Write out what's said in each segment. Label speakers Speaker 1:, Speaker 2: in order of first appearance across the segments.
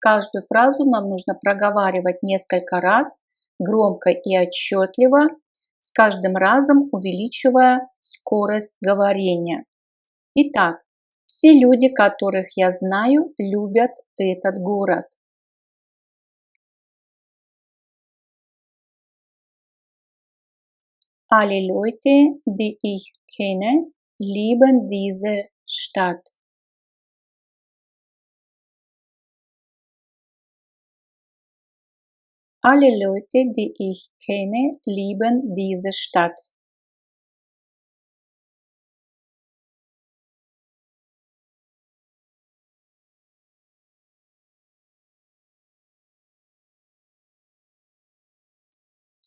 Speaker 1: Каждую фразу нам нужно проговаривать несколько раз, громко и отчетливо, с каждым разом увеличивая скорость говорения. Итак, все люди, которых я знаю, любят этот город. Alle Leute, die ich kenne, lieben diese Stadt. Alle Leute, die ich kenne, lieben diese Stadt.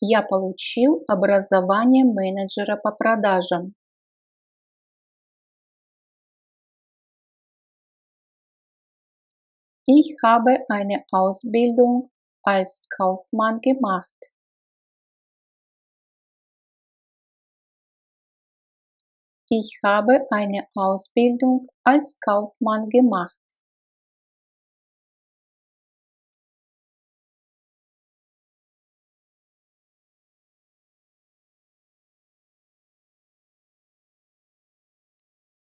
Speaker 1: Я получил образование менеджера по продажам. Ich habe eine Ausbildung als Kaufmann gemacht. Ich habe eine Ausbildung als Kaufmann gemacht.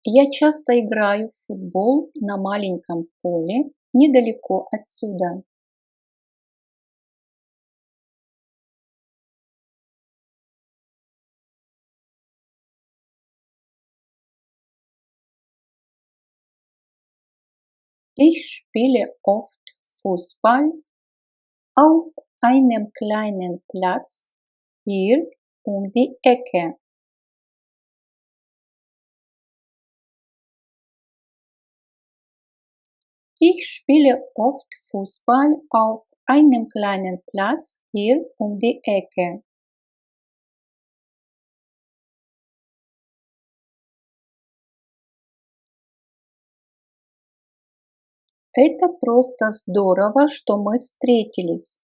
Speaker 1: Я часто играю в футбол на маленьком поле недалеко отсюда. Ich spiele oft Fußball auf einem kleinen Platz hier um die Ecke. Ich spiele oft Fußball auf einem kleinen Platz hier um die Ecke. Это просто здорово, что мы встретились.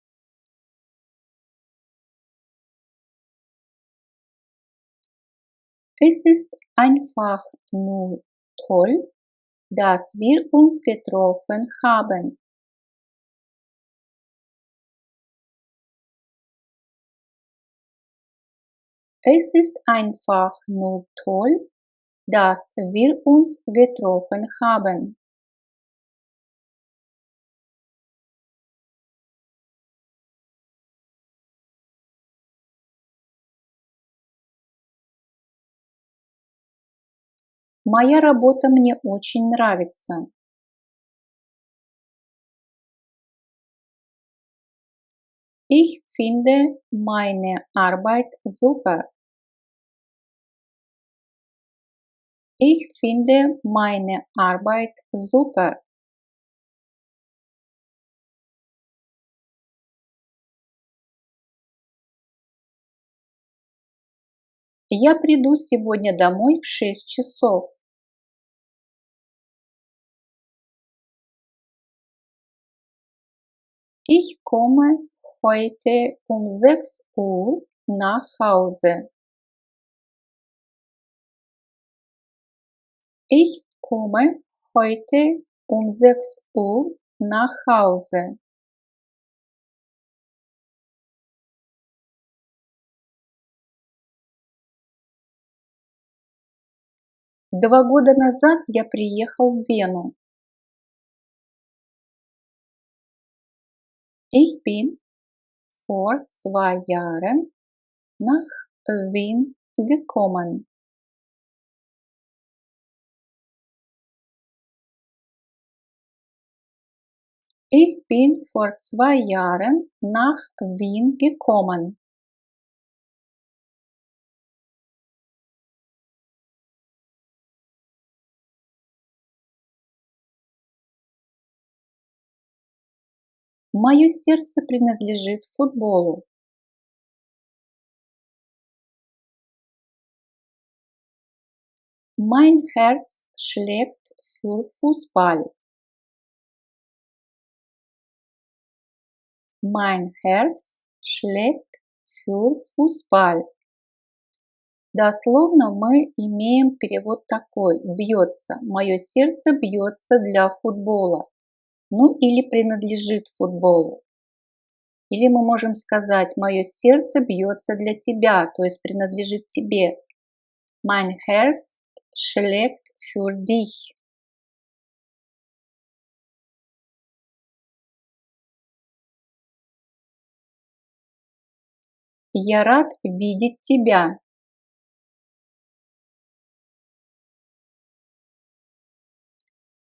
Speaker 1: Es ist einfach nur toll, dass wir uns getroffen haben. Es ist einfach nur toll, dass wir uns getroffen haben. Моя работа мне очень нравится. Ich finde meine Arbeit super. Ich finde meine Arbeit super. Я приду сегодня домой в 6 часов. Ich komme heute um 6 Uhr nach Hause. Ich komme heute um 6 Uhr nach Hause. Два года назад я приехал в Вену. Ich bin vor 2 Jahren nach Wien gekommen. Ich bin vor 2 Jahren nach Wien gekommen. Мое сердце принадлежит футболу. Mein Herz schlägt für Fußball. Mein Herz schlägt für Fußball. Дословно мы имеем перевод такой: бьется, мое сердце бьется для футбола. Ну или принадлежит футболу. Или мы можем сказать, мое сердце бьется для тебя, то есть принадлежит тебе. Mein Herz schlägt für dich. Я рад видеть тебя.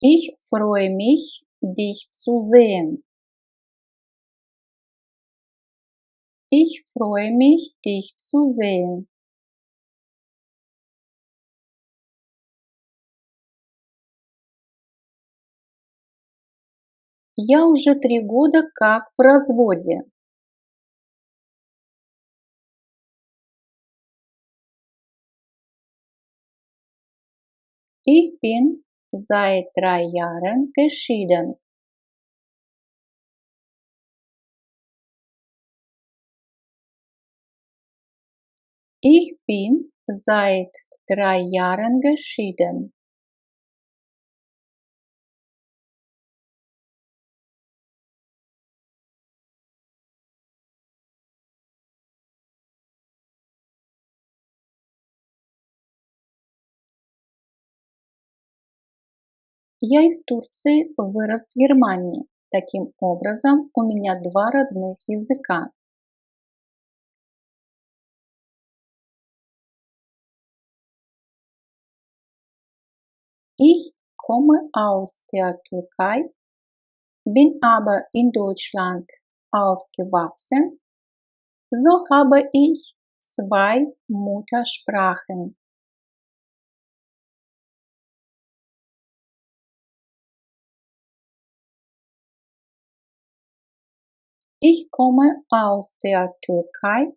Speaker 1: Ich freue mich, dich zu sehen. Ich freue mich, dich zu sehen. Я уже 3 года как в разводе. Ich bin seit 3 Jahren geschieden. Ich bin seit 3 Jahren geschieden. Я из Турции, вырос в Германии. Таким образом, у меня 2 родных языка. Ich komme aus der Türkei, bin aber in Deutschland aufgewachsen. So habe ich 2 Muttersprachen. Ich komme aus der Türkei,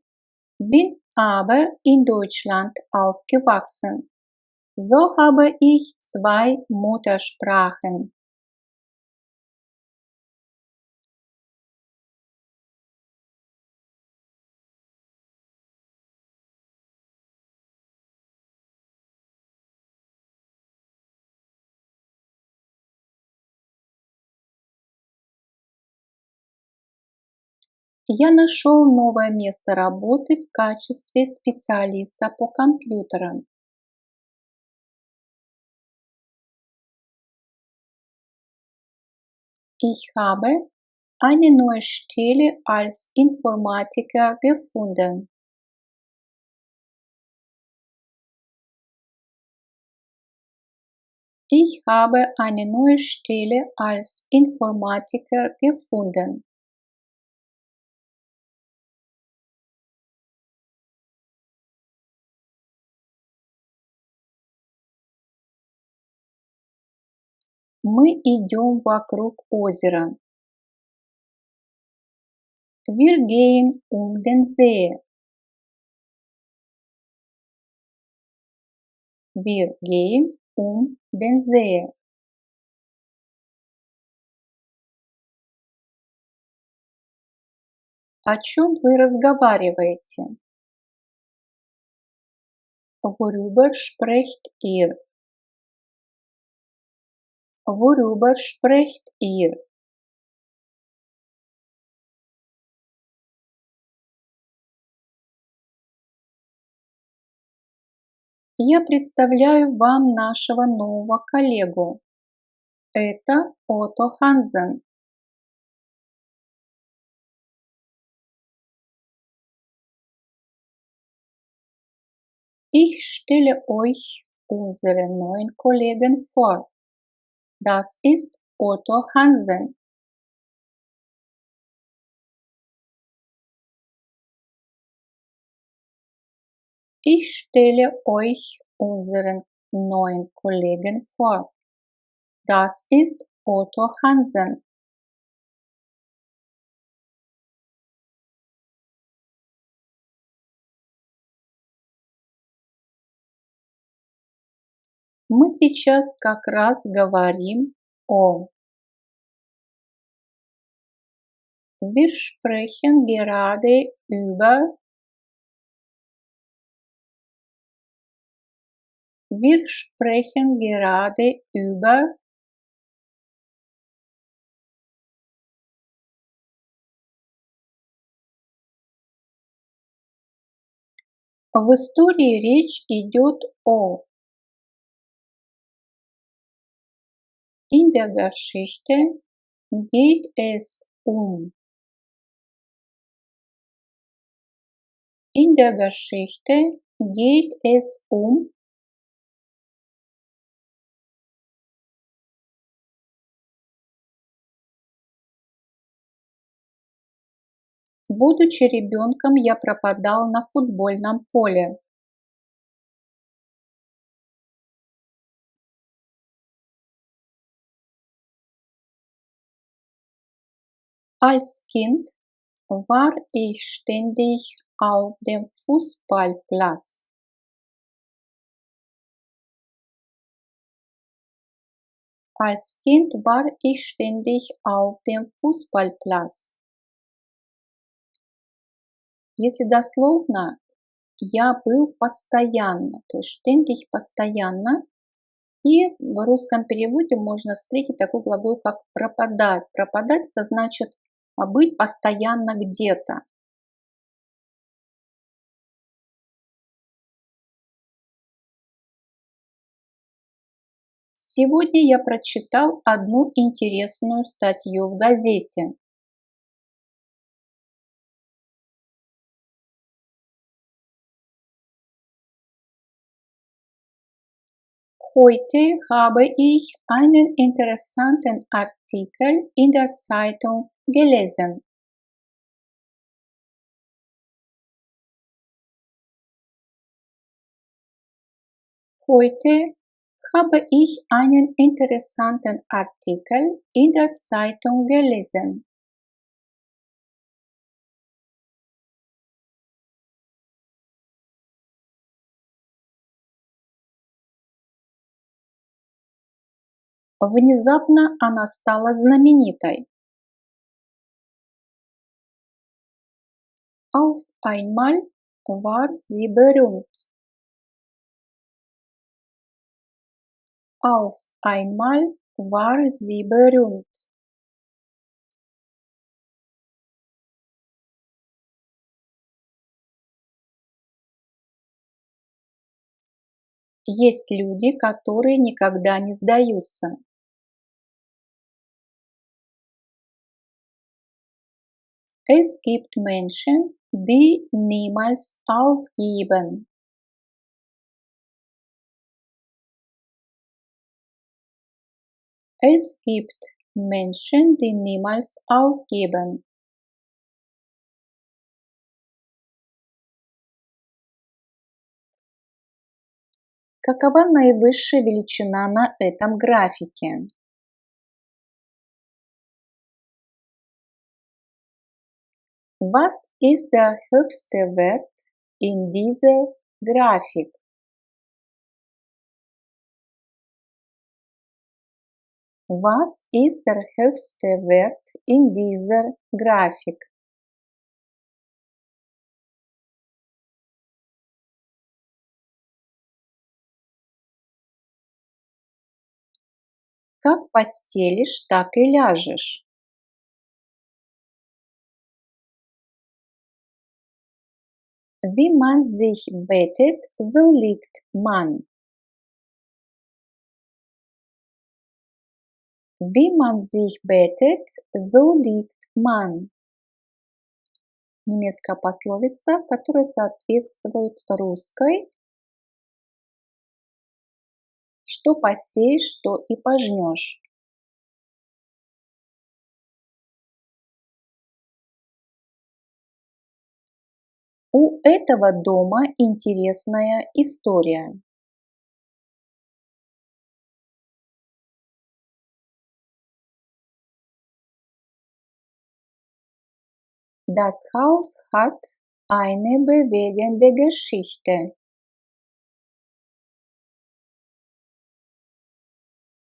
Speaker 1: bin aber in Deutschland aufgewachsen. So habe ich 2 Muttersprachen. Я нашел новое место работы в качестве специалиста по компьютерам. Ich habe eine neue Stelle als Informatiker gefunden. Ich habe eine neue Stelle als Informatiker gefunden. Мы идем вокруг озера. Wir gehen den See. Wir gehen den See. О чем вы разговариваете? Worüber sprecht ihr? Worüber sprecht ihr? Я представляю вам нашего нового коллегу. Это Otto Hansen. Ich stelle euch unseren neuen Kollegen vor. Das ist Otto Hansen. Ich stelle euch unseren neuen Kollegen vor. Das ist Otto Hansen. Мы сейчас как раз говорим о. Wir sprechen gerade über. Wir sprechen gerade über. В истории речь идет о In der Geschichte geht es um. In der Geschichte geht es um. Будучи ребенком, я пропадал на футбольном поле. Als Kind war ich ständig auf dem Fußballplatz. Als Kind war ich ständig auf dem Fußballplatz. Если дословно, я был постоянно, то есть ständig постоянно. И в русском переводе можно встретить такой глагол, как пропадать. Пропадать это значит быть постоянно где-то. Сегодня я прочитал одну интересную статью в газете. Heute habe ich einen interessanten Artikel in der Zeitung gelesen. Heute habe ich einen interessanten Artikel in der Zeitung gelesen. Внезапно она стала знаменитой. Auf einmal war sie berühmt. Auf einmal war sie berühmt. Есть люди, которые никогда не сдаются. Es gibt Menschen, die niemals aufgeben. Es gibt Menschen, die niemals aufgeben. Какова наивысшая величина на этом графике? Was ist der höchste Wert in dieser Grafik? Was ist der höchste Wert in dieser Grafik? Как постелишь, так и ляжешь. Wie man sich bettet, so liegt man. Wie man sich bettet, so liegt man. Немецкая пословица, которая соответствует русской. Что посеешь, то и пожнешь. У этого дома интересная история. Das Haus hat eine bewegende Geschichte.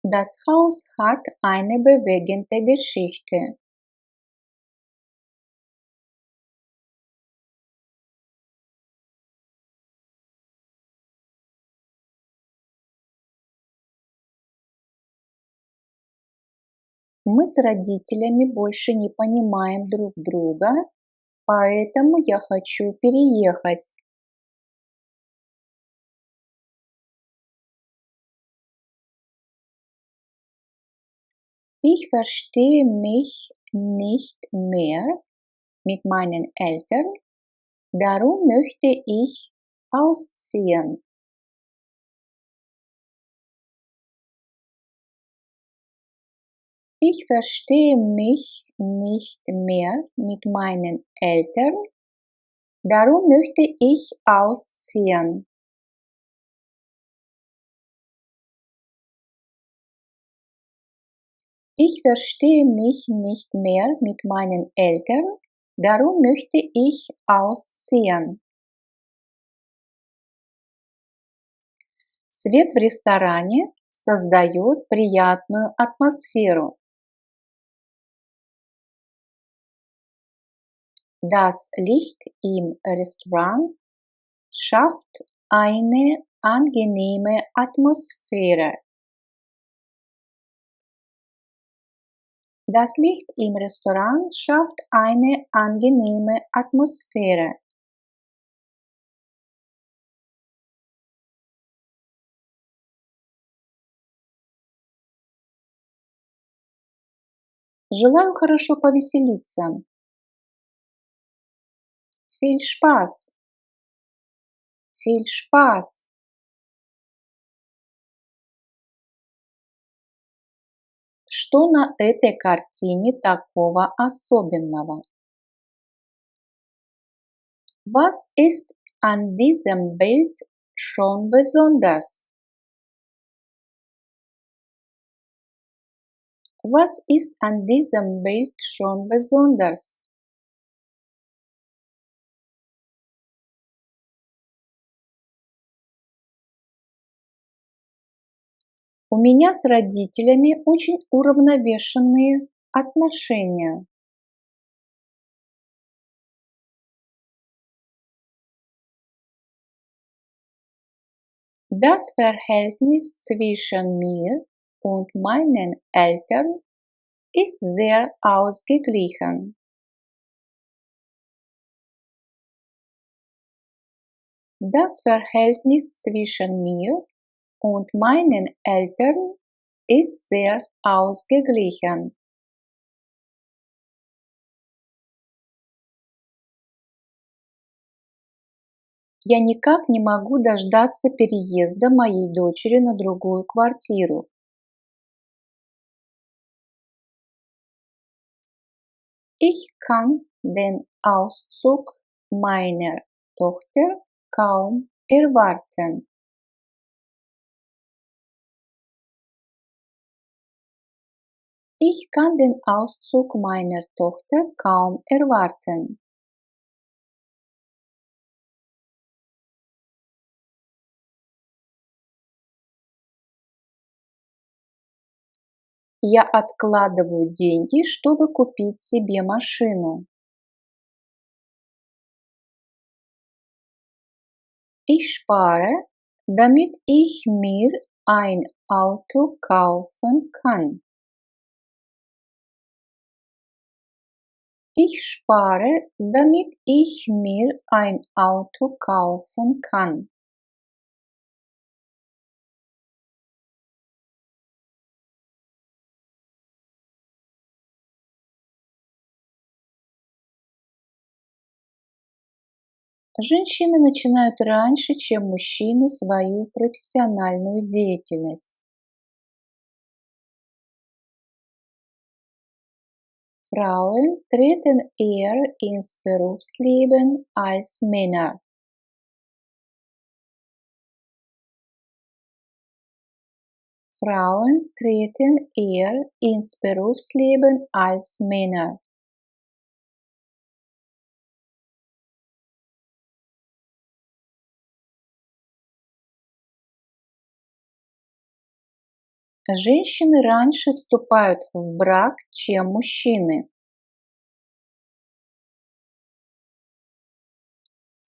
Speaker 1: Das Haus hat eine bewegende Geschichte. Мы с родителями больше не понимаем друг друга, поэтому я хочу переехать. Ich verstehe mich nicht mehr mit meinen Eltern, darum möchte ich ausziehen. Ich verstehe mich nicht mehr mit meinen Eltern, darum möchte ich ausziehen. Ich verstehe mich nicht mehr mit meinen Eltern, darum möchte ich ausziehen. Свет в ресторане создает приятную атмосферу. Das Licht im Restaurant schafft eine angenehme Atmosphäre. Das Licht im Restaurant schafft eine angenehme Atmosphäre. Желаю хорошо повеселиться. Viel Spaß. Viel Spaß. Что на этой картине такого особенного? Was ist an diesem Bild schon besonders? Was ist an diesem Bild schon besonders? У меня с родителями очень уравновешенные отношения. Das Verhältnis zwischen mir und meinen Eltern ist sehr ausgeglichen. Das Verhältnis zwischen mir und meinen Eltern ist sehr ausgeglichen. Я никак не могу дождаться переезда моей дочери на другую квартиру. Ich kann den Auszug meiner Tochter kaum erwarten. Ich kann den Auszug meiner Tochter kaum erwarten. Я откладываю деньги, чтобы купить себе машину. Ich spare, damit ich mir ein Auto kaufen kann. Ich spare, damit ich mir ein Auto kaufen kann. Женщины начинают раньше, чем мужчины, свою профессиональную деятельность. Frauen treten eher ins Berufsleben als Männer. Frauen treten eher ins Berufsleben als Männer. Женщины раньше вступают в брак, чем мужчины.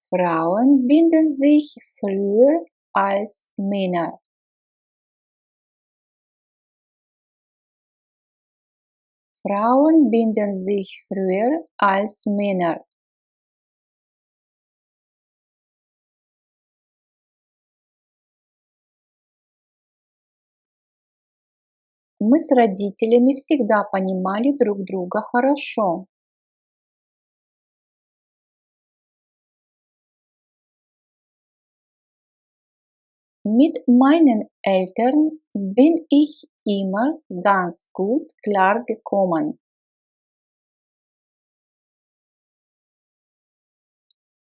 Speaker 1: Frauen binden sich früher als Männer. Frauen binden sich früher als Männer. Мы с родителями всегда понимали друг друга хорошо. Mit meinen Eltern bin ich immer ganz gut klargekommen.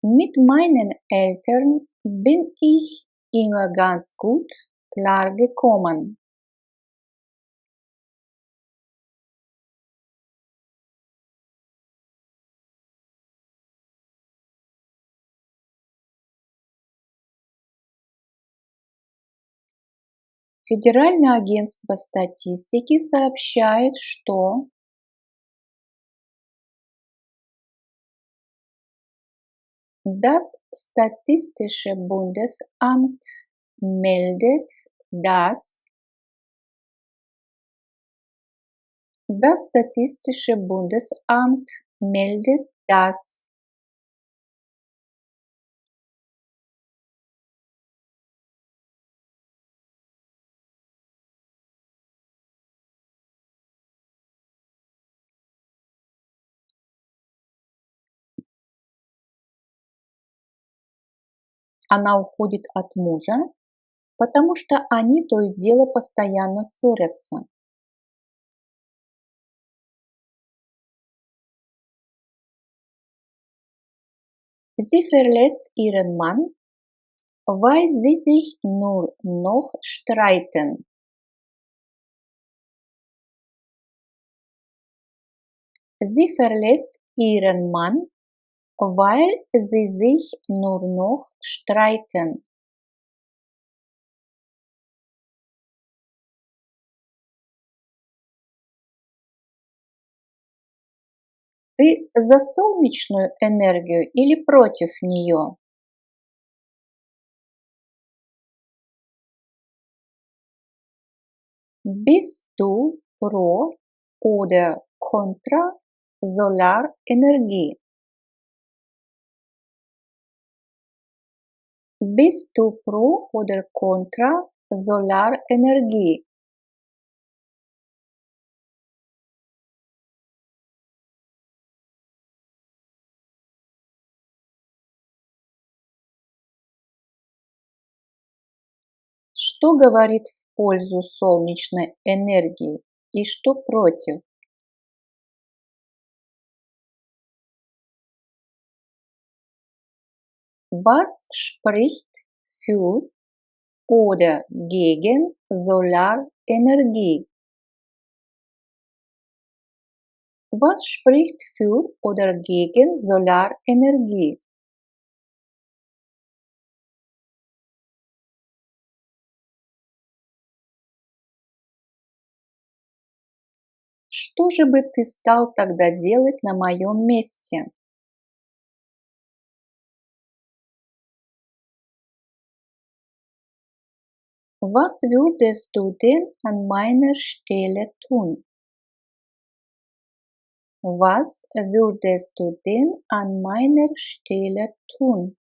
Speaker 1: Mit meinen Eltern bin ich immer ganz gut klargekommen. Федеральное агентство статистики сообщает, что das Statistische Bundesamt meldet, dass das Statistische Bundesamt meldet, dass она уходит от мужа, потому что они то и дело постоянно ссорятся. Sie verlässt ihren Mann, weil sie sich nur noch streiten. Sie verlässt ihren Mann, weil sie sich nur noch streiten. Ты за солнечную энергию или против нее? Bist du pro oder contra Solarenergie? Bist du pro oder contra Solarenergie? Что говорит в пользу солнечной энергии и что против? Was spricht für oder gegen Solarenergie? Was spricht für oder gegen Solarenergie? Что же бы ты стал тогда делать на моем месте? Was würdest du denn an meiner Stelle tun? Was würdest du denn an meiner Stelle tun?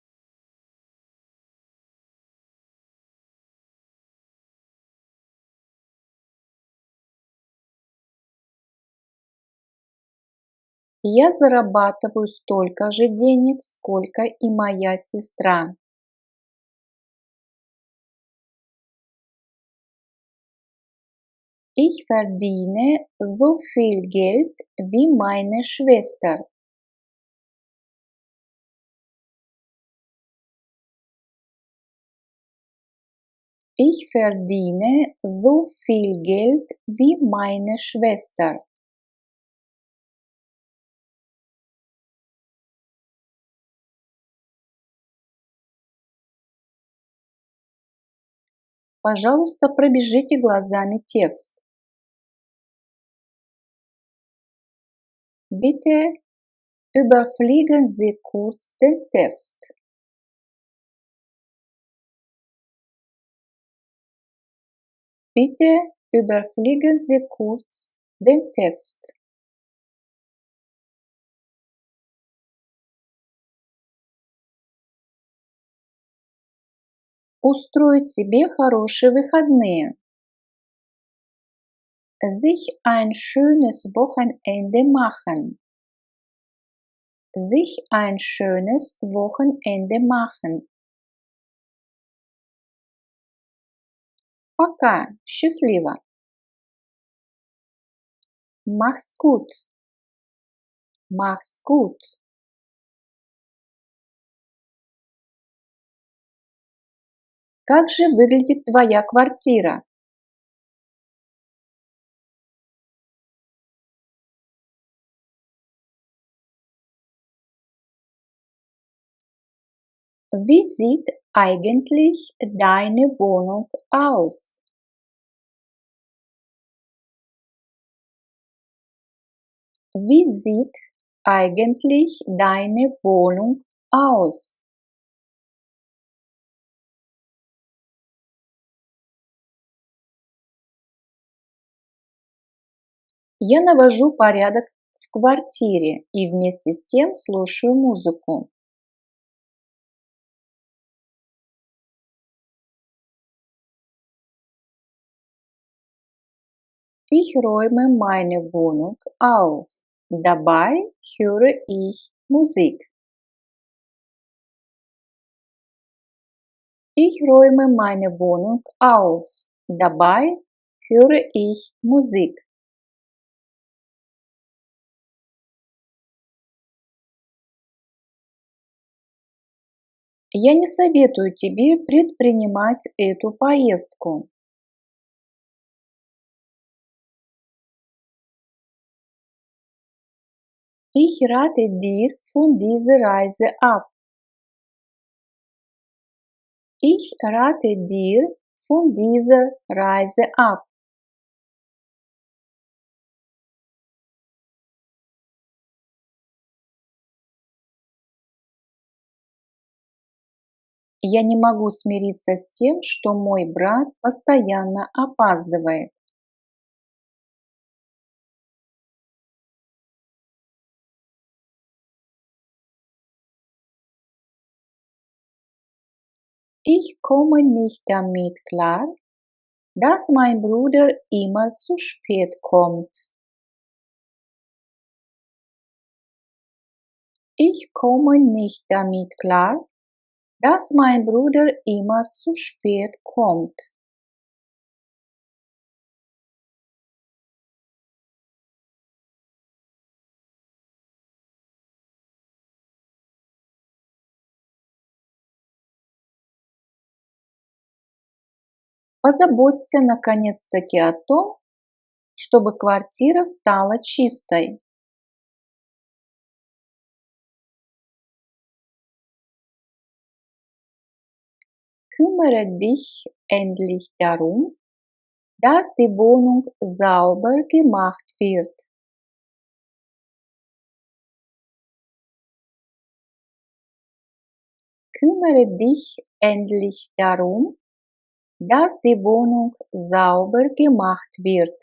Speaker 1: Я зарабатываю столько же денег, сколько и моя сестра. Ich verdiene so viel Geld wie meine Schwester. Ich verdiene so viel Geld wie meine Schwester. Пожалуйста, пробежите глазами текст. Bitte überfliegen Sie kurz den Text. Bitte überfliegen Sie kurz den Text. Устроить себе хорошие выходные. Sich ein schönes Wochenende machen. Sich ein schönes Wochenende machen. Пока. Счастливо. Mach's gut. Mach's gut. Как же выглядит твоя квартира? Wie sieht eigentlich deine Wohnung aus? Wie sieht eigentlich deine Wohnung aus? Я навожу порядок в квартире и вместе с тем слушаю музыку. Ich räume meine Wohnung auf. Dabei höre ich Musik. Ich räume meine Wohnung auf. Dabei höre ich Musik. Я не советую тебе предпринимать эту поездку. Ich rate dir von dieser Reise ab. Ich rate dir von dieser Reise ab. Я не могу смириться с тем, что мой брат постоянно опаздывает. Ich komme nicht damit klar, dass mein Bruder immer zu spät kommt. Ich komme nicht damit klar, dass mein Bruder immer zu spät kommt. Позаботься наконец-таки о том, чтобы квартира стала чистой. Kümmere dich endlich darum, dass die Wohnung sauber gemacht wird. Kümmere dich endlich darum, dass die Wohnung sauber gemacht wird.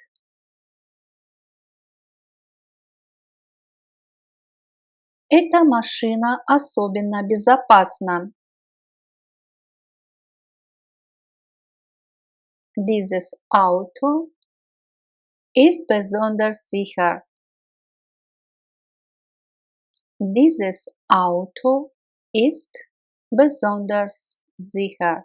Speaker 1: Эта машина особенно безопасна. Dieses Auto ist besonders sicher. Dieses Auto ist besonders sicher.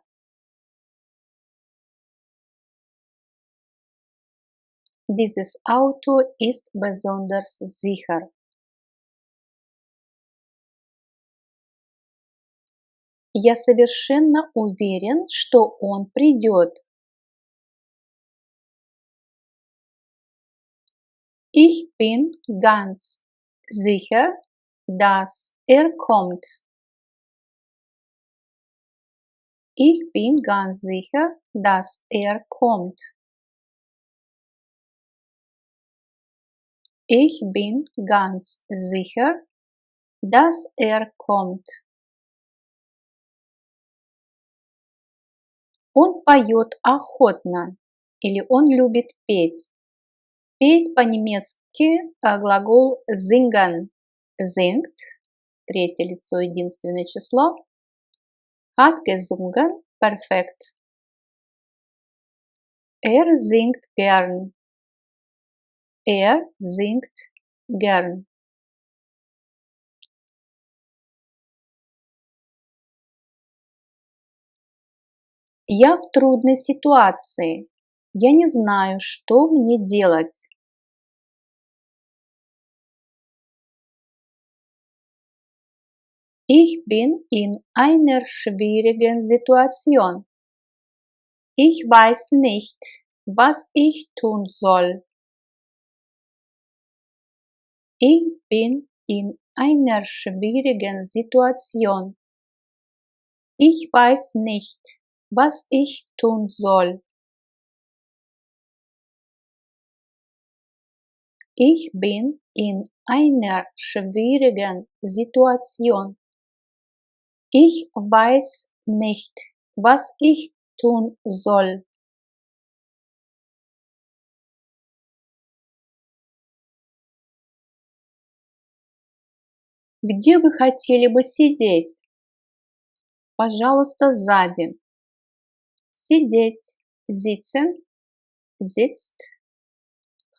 Speaker 1: Dieses Auto ist besonders sicher. Я совершенно уверен, что он придет. Ich bin ganz sicher, dass er kommt. Ich bin ganz sicher, dass er kommt. Ich bin ganz sicher, dass er kommt. Он поет охотно или он любит петь. Петь по-немецки глагол singen. Singt, третье лицо, единственное число. Hat gesungen, perfekt. Er singt gern. singt gern. Я в трудной ситуации. Я не знаю, что мне делать. Ich bin in einer schwierigen Situation. Ich weiß nicht, was ich tun soll. Ich bin in einer schwierigen Situation. Ich weiß nicht, was ich tun soll. Ich bin in einer schwierigen Situation. Ich weiß nicht, was ich tun soll. Где вы хотели бы сидеть? Пожалуйста, сзади. Сидеть. Sitzen. Sitzt.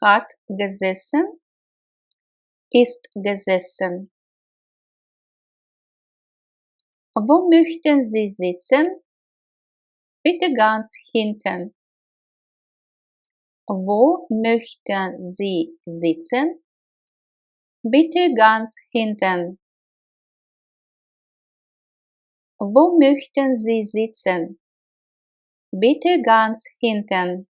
Speaker 1: Hat gesessen. Ist gesessen. Wo möchten Sie sitzen? Bitte ganz hinten. Wo möchten Sie sitzen? Bitte ganz hinten. Wo möchten Sie sitzen? Bitte ganz hinten.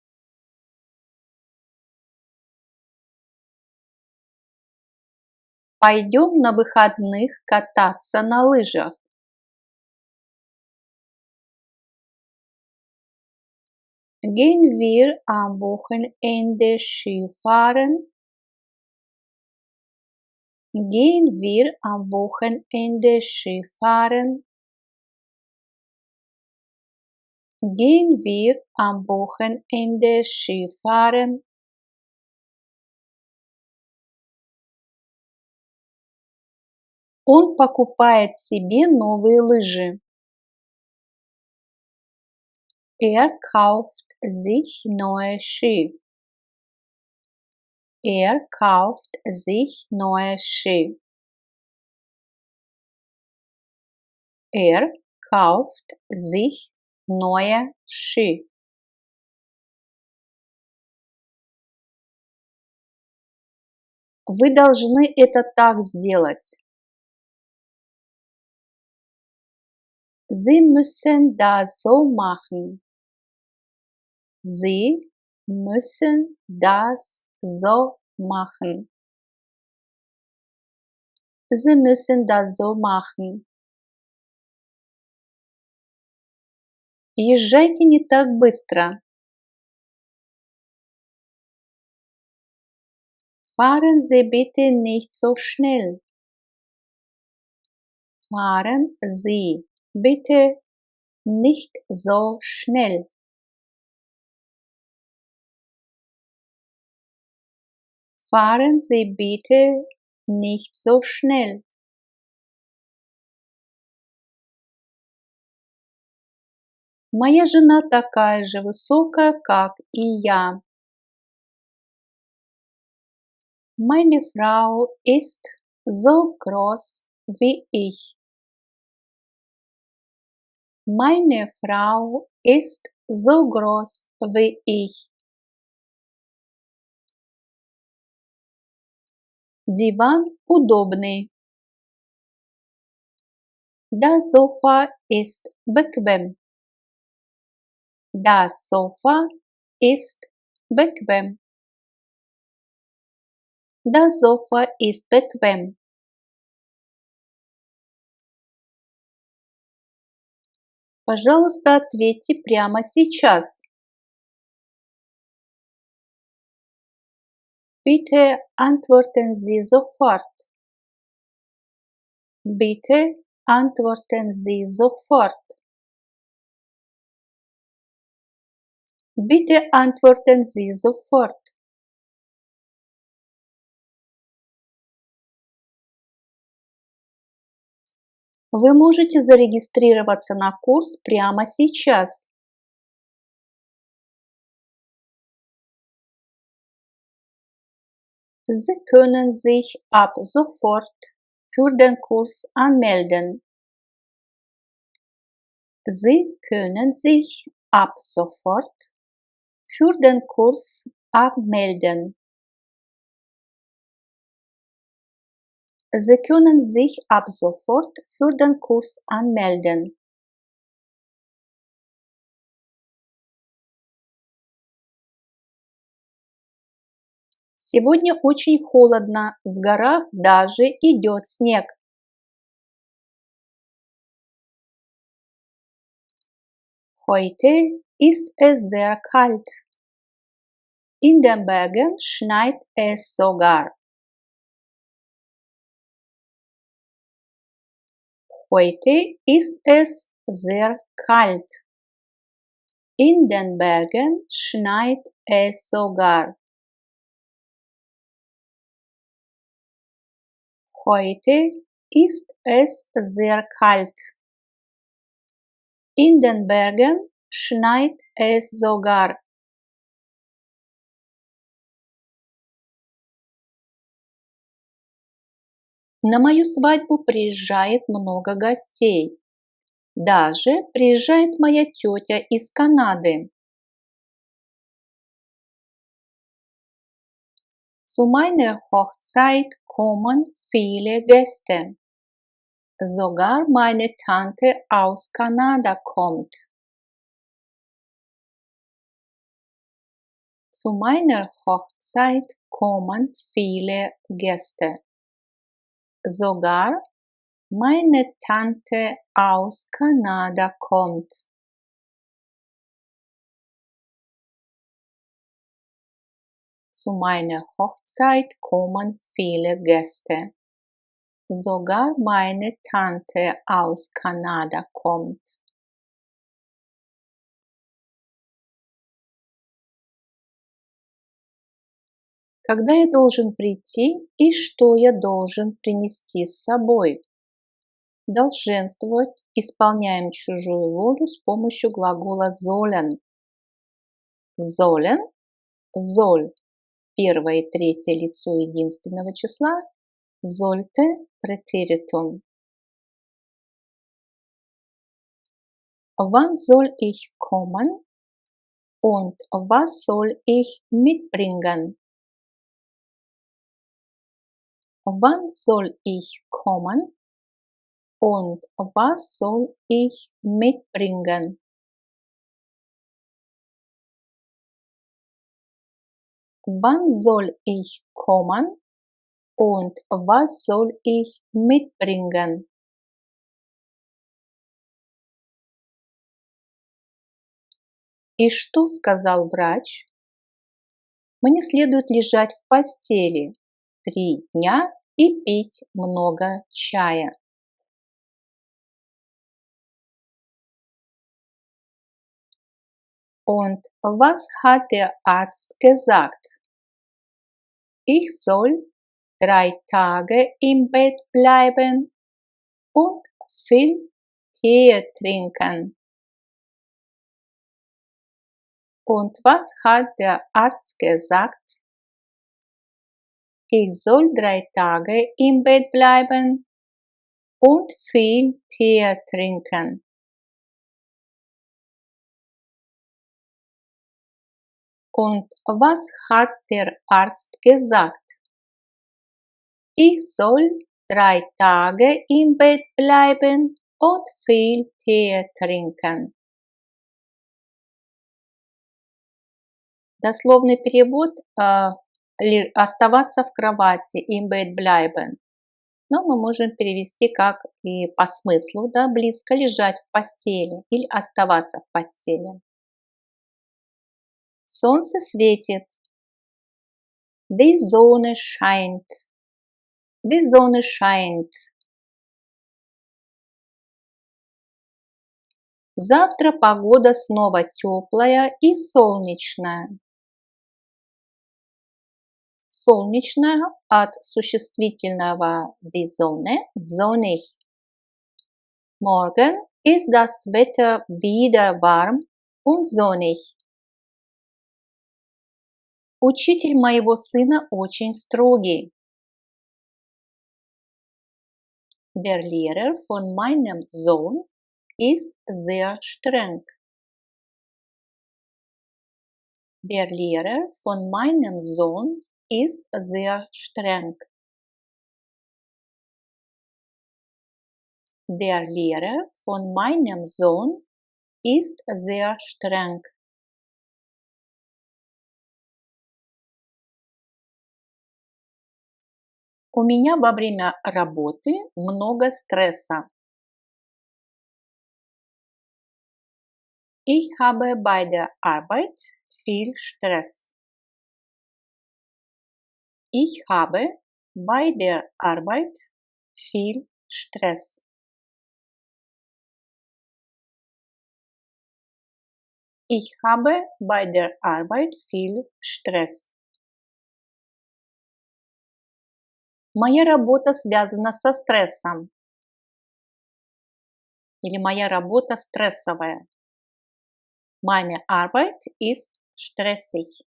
Speaker 1: Пойдем на выходных кататься на лыжах. Gehen wir am Wochenende Skifahren? Gehen wir am Wochenende Skifahren? Gehen wir am Wochenende Skifahren? Он покупает себе новые лыжи. Kauft sich neue Ski. Kauft sich neue Ski. Kauft sich neue Ski. Вы должны это так сделать. Sie müssen das so machen. Sie müssen das so machen. Sie müssen das so machen. Езжайте не так быстро. Fahren Sie bitte nicht so schnell. Fahren Sie bitte nicht so schnell. Fahren Sie bitte nicht so schnell. Моя жена такая же высокая, как и я. Meine Frau ist so groß wie ich. Meine Frau ist so groß wie ich. Диван удобный. Das Sofa ist bequem. Das Sofa ist bequem. Das Sofa ist bequem. Пожалуйста, ответьте прямо сейчас. Bitte antworten Sie sofort. Bitte antworten Sie sofort. Bitte antworten Sie sofort. Вы можете зарегистрироваться на курс прямо сейчас. Sie können sich ab sofort für den Kurs anmelden. Sie können sich ab sofort für den Kurs anmelden. Sie können sich ab sofort für den Kurs anmelden. Сегодня очень холодно, в горах даже идет снег. Heute ist es sehr kalt. In den Bergen schneit es sogar. Heute ist es sehr kalt. In den Bergen schneit es sogar. Heute ist es sehr kalt. In den Bergen schneit es sogar. На мою свадьбу приезжает много гостей. Даже приезжает моя тетя из Канады. Zu meiner Hochzeit kommen viele Gäste. Sogar meine Tante aus Kanada kommt. Zu meiner Hochzeit kommen viele Gäste. Sogar meine Tante aus Kanada kommt. Zu meiner Hochzeit kommen viele Gäste. Sogar meine Tante aus Kanada kommt. Когда я должен прийти и что я должен принести с собой? Долженствовать исполняем чужую волю с помощью глагола sollen. Sollen, soll, первое и третье лицо единственного числа, sollte, Präteritum. Wann soll ich kommen und was soll ich mitbringen? Wann soll ich kommen und was soll ich mitbringen? Wann soll ich kommen und was soll ich mitbringen? И что сказал врач? Мне следует лежать в постели 3 дня и пить много чая. Und was hat der Arzt gesagt? Ich soll 3 Tage im Bett bleiben und viel Tee trinken. Und was hat der Arzt gesagt? Ich soll 3 Tage im Bett bleiben und viel Tee trinken. Und was hat der Arzt gesagt? Ich soll 3 Tage im Bett bleiben und viel Tee trinken. Дословный перевод оставаться в кровати, im Bett bleiben. Но мы можем перевести как и по смыслу, да, близко лежать в постели или оставаться в постели. Солнце светит. Die Sonne scheint. Die Sonne scheint. Завтра погода снова теплая и солнечная. Солнечная от существительного die Sonne, sonnig. Morgen ist das Wetter wieder warm und sonnig. Учитель моего сына очень строгий. Der Lehrer von meinem Sohn ist sehr streng. Der Lehrer von meinem Sohn ist sehr streng. Der Lehrer von meinem Sohn ist sehr streng. У меня во время работы много стресса. Ich habe bei der Arbeit viel Stress. Ich habe bei der Arbeit viel Stress. Ich habe bei der Arbeit viel Stress. Моя работа связана со стрессом. Или моя работа стрессовая. Meine Arbeit ist stressig.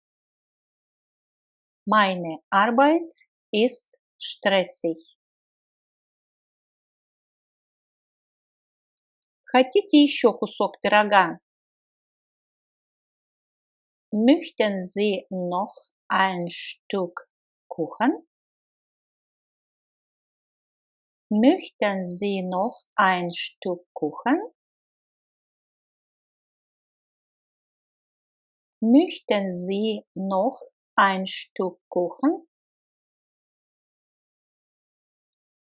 Speaker 1: Meine Arbeit ist stressig. Хотите еще кусок пирога? Möchten Sie noch ein Stück Kuchen? Möchten Sie noch ein Stück Kuchen? Möchten Sie noch ein Stück Kuchen?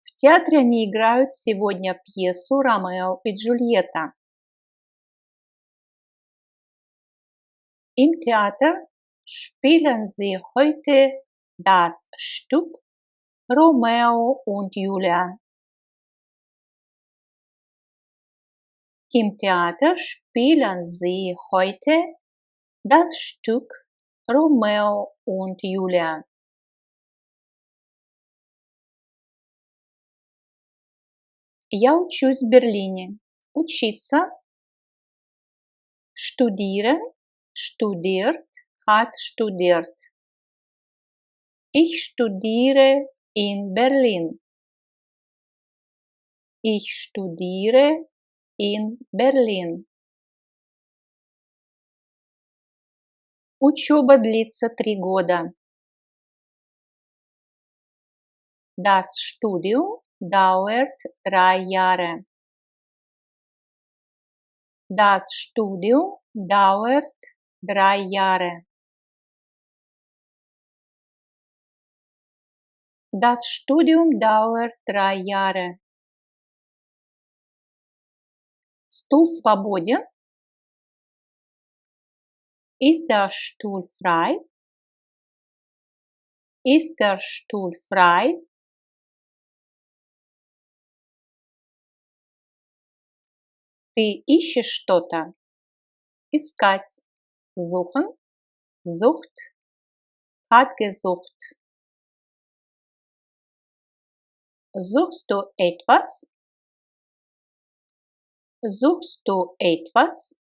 Speaker 1: В театре они играют сегодня пьесу «Ромео и Джульетта». Im Theater spielen sie heute das Stück Romeo und Julia. Im Theater spielen sie heute das Stück Romeo und Julia. Я учусь в Берлине. Учиться. Studieren, studiert, hat studiert. Ich studiere in Berlin. Ich studiere in Berlin. Учеба длится 3 года. Das Studium dauert 3 Jahre. Das Studium dauert 3 Jahre. Das Studium dauert 3 Jahre. Стул свободен? Ist der Stuhl frei? Ist der Stuhl frei? Ты ищешь что-то? Искать. Suchen. Sucht. Hat gesucht. Suchst du etwas? Suchst du etwas?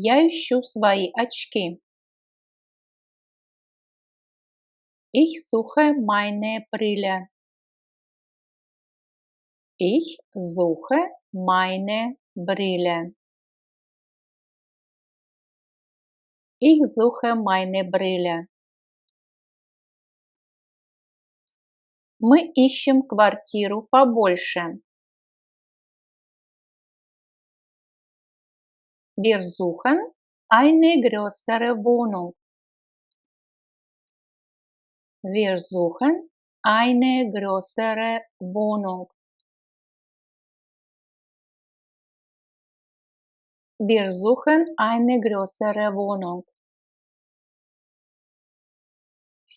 Speaker 1: Я ищу свои очки. Ich suche meine Brille. Ich suche meine Brille. Ich suche meine Brille. Мы ищем квартиру побольше. Wir suchen eine größere Wohnung. Wir suchen eine größere Wohnung. Wir suchen eine größere Wohnung.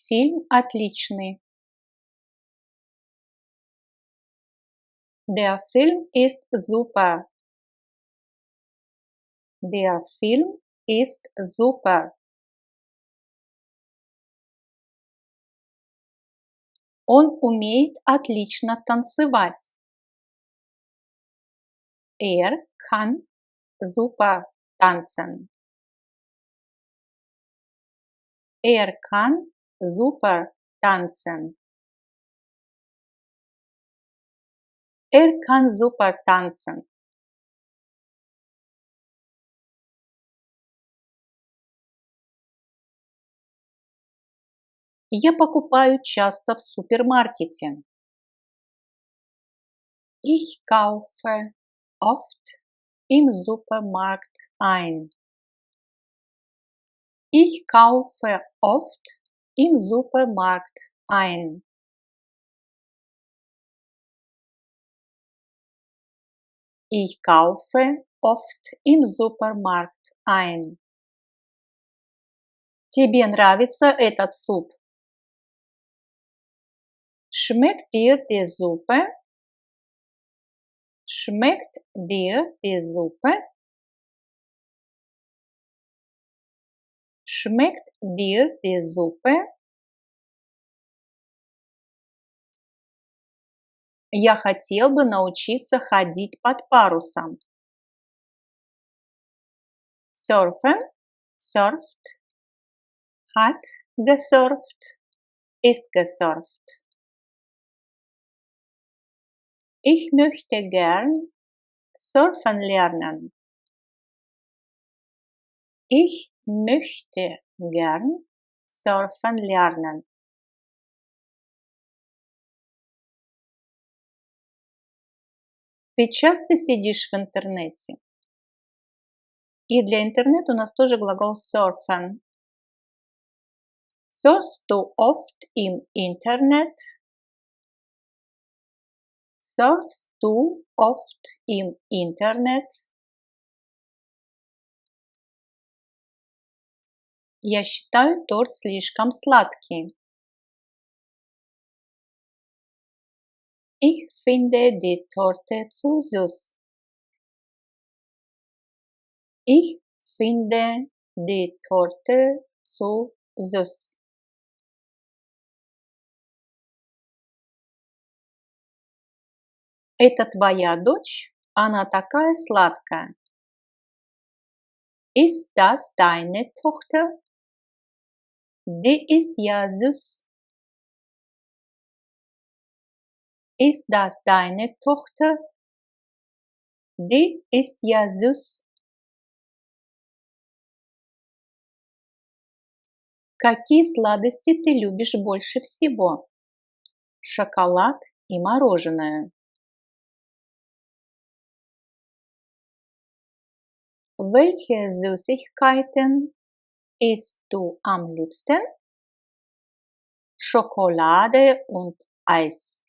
Speaker 1: Фильм отличный. Der Film ist super. Der Film ist super. Он умеет отлично танцевать. Er kann super tanzen. Er kann super tanzen. Er kann super tanzen. Я покупаю часто в супермаркете. Ich kaufe oft im Supermarkt ein. Ich kaufe oft im Supermarkt ein. Ich kaufe oft im Supermarkt ein. Тебе нравится этот суп? Schmeckt dir die Suppe? Schmeckt dir die Suppe? Schmeckt dir die Suppe? Я хотел бы научиться ходить под парусом. Surfen, surft, hat gesurft, ist gesurft. Ich möchte gern surfen lernen. Ich möchte gern surfen lernen. Ты часто сидишь в интернете? И для интернета у нас тоже глагол surfen. Surfst du oft im Internet? Surfst du oft im Internet? Я считаю торт слишком сладкий. Ich finde die Torte zu süß. Ich finde die Torte zu süß. Это твоя дочь? Она такая сладкая. Ist das deine Tochter? Die ist ja süß. Ist das deine Tochter? Die ist ja süß. Какие сладости ты любишь больше всего? Шоколад и мороженое. Welche Süßigkeiten isst du am liebsten? Schokolade und Eis.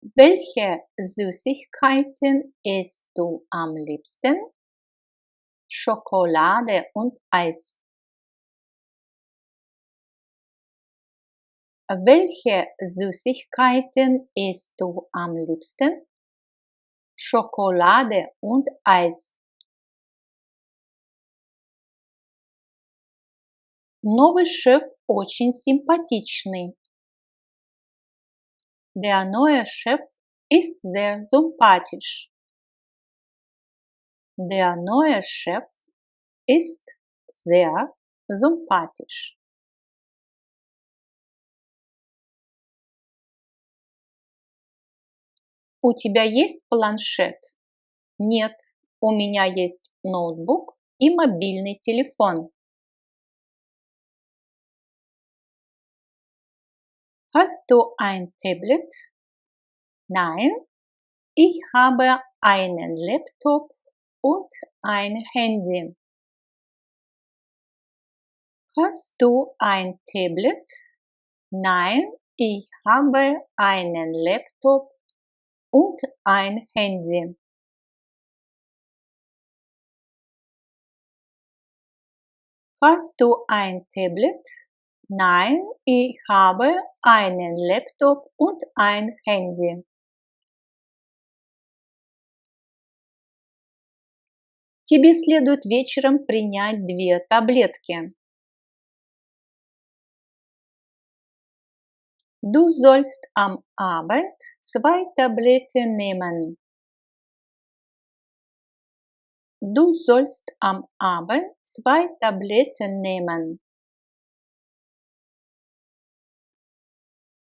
Speaker 1: Welche Süßigkeiten isst du am liebsten? Schokolade und Eis. Welche Süßigkeiten isst du am liebsten? Schokolade und Eis. Новый шеф очень симпатичный. Der neue Chef ist sehr sympathisch. Der neue Chef ist sehr sympathisch. У тебя есть планшет? Нет, у меня есть ноутбук и мобильный телефон. Hast du ein Tablet? Nein, ich habe einen Laptop und ein Handy. Hast du ein Tablet? Nein, ich habe einen Laptop und ein Handy. Hast du ein Tablet? Nein, ich habe einen Laptop und ein Handy. Тебе следует вечером принять 2 таблетки. Du sollst am Abend 2 Tabletten nehmen. Du sollst am Abend 2 Tabletten nehmen.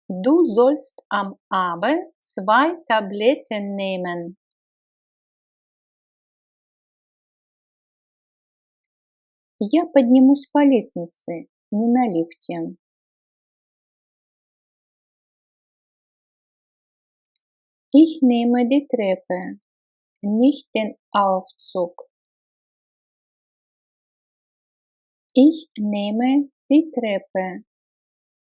Speaker 1: Du sollst am Abend 2 Tabletten nehmen. Я поднимусь по лестнице, не на лифте. Ich nehme die Treppe, nicht den Aufzug. Ich nehme die Treppe,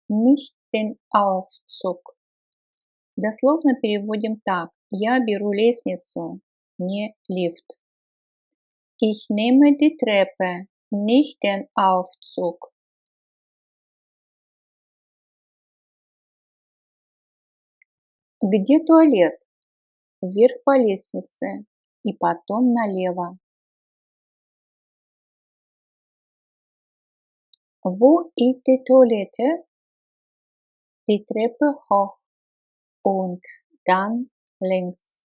Speaker 1: nicht den Aufzug. Дословно переводим так. Я беру лестницу, не лифт. Ich nehme die Treppe, nicht den Aufzug. Где туалет? Вверх по лестнице и потом налево. Wo ist die Toilette? Die Treppe hoch und dann links.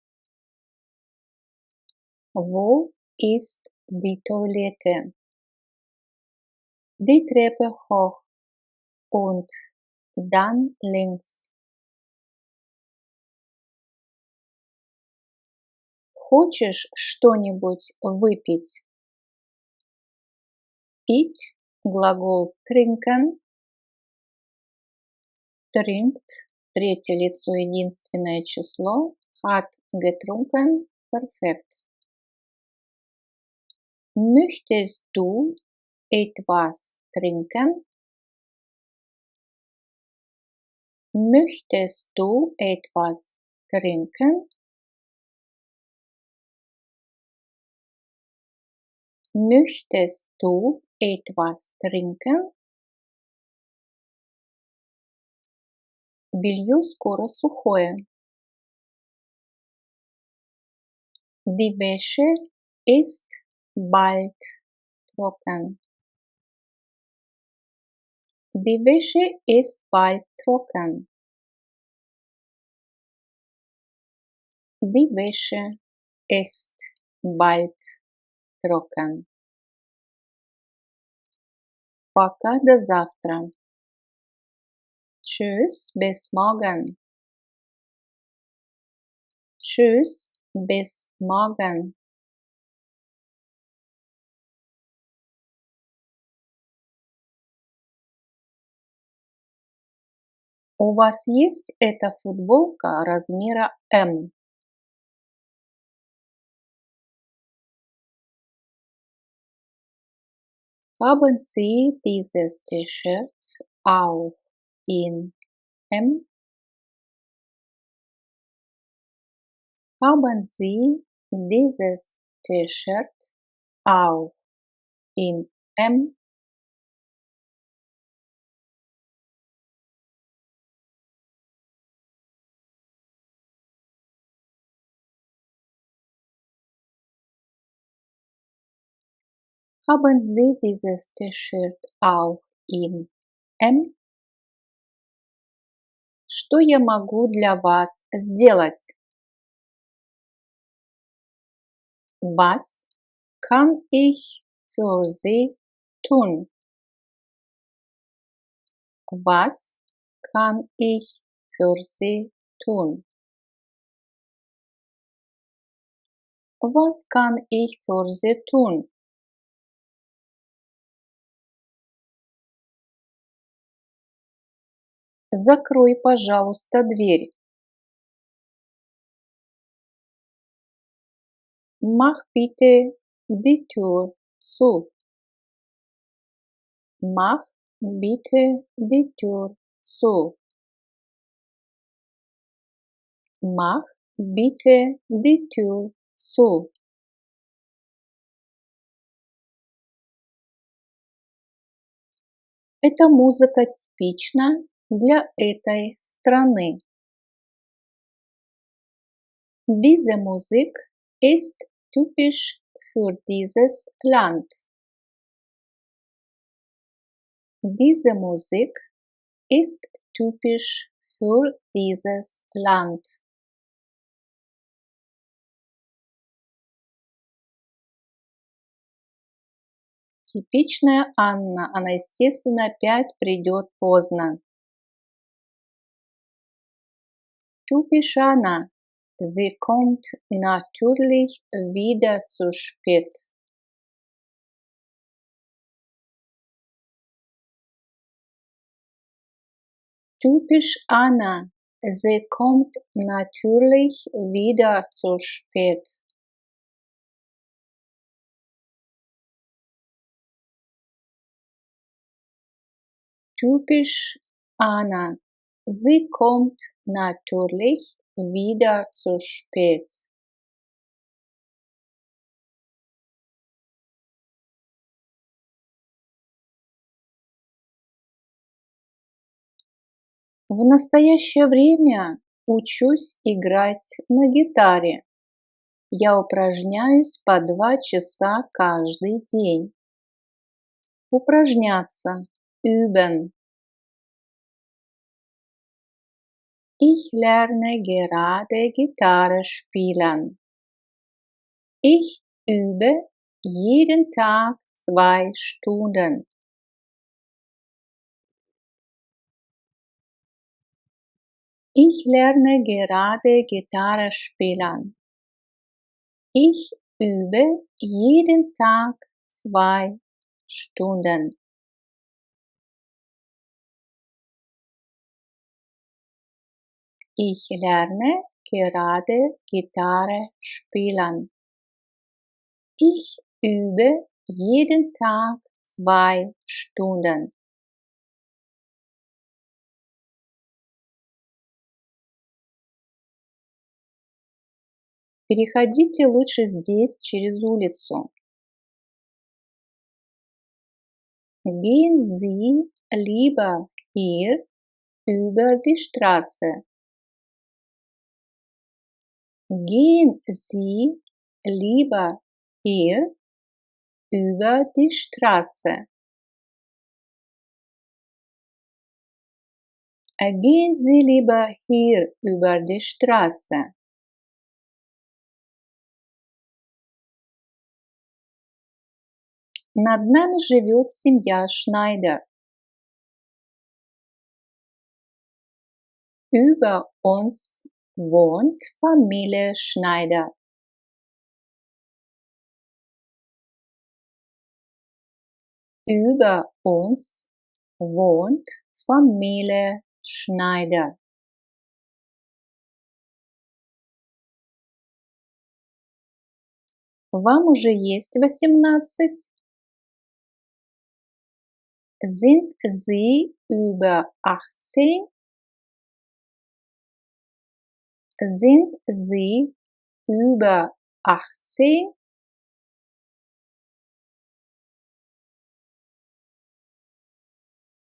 Speaker 1: Wo ist die Toilette? Die Treppe hoch und dann links. Хочешь что-нибудь выпить? Пить – глагол trinken. Trinkt – третье лицо единственное число. Hat getrunken – perfekt. Möchtest du etwas trinken? Möchtest du etwas trinken? Möchtest du etwas trinken? Белье скоро сухое. Die Wäsche ist bald trocken. Die Wäsche ist bald trocken. Die Wäsche ist bald trocken. Пока до завтра. Tschüss, bis morgen. Tschüss, bis morgen. У вас есть эта футболка размера М? Haben Sie dieses T-Shirt auch in M? Haben Sie dieses T-Shirt auch in M? Haben Sie dieses T-Shirt auch in M? Что я могу для вас сделать? Was kann ich für Sie tun? Was kann ich für Sie tun? Was kann ich für Sie tun? Закрой, пожалуйста, дверь. Mach bitte die Tür zu. Mach bitte die Tür zu. Mach bitte die Tür zu. Эта музыка типична для этой страны. Diese Musik ist typisch für dieses Land. Diese Musik ist typisch für dieses Land. Типичная Анна. Она, естественно, опять придет поздно. Typisch Anna. Sie kommt natürlich wieder zu spät. Typisch Anna. Sie kommt natürlich wieder zu spät. Typisch Anna. Sie kommt natürlich wieder zu spät. В настоящее время учусь играть на гитаре. Я упражняюсь по 2 часа каждый день. Упражняться. Üben. Ich lerne gerade Gitarre spielen. Ich übe jeden Tag 2 Stunden. Ich lerne gerade Gitarre spielen. Ich übe jeden Tag 2 Stunden. Ich lerne gerade Gitarre spielen. Ich übe jeden Tag 2 Stunden. Переходите лучше здесь через улицу. Gehen Sie lieber hier über die Straße. Gehen Sie lieber hier über die Straße. Gehen Sie lieber hier über die Straße. Над нами живет семья Schneider. Über uns wohnt Familie Schneider. Über uns wohnt Familie Schneider. Вам уже есть 18? Sind Sie über 18? Sind Sie über 18?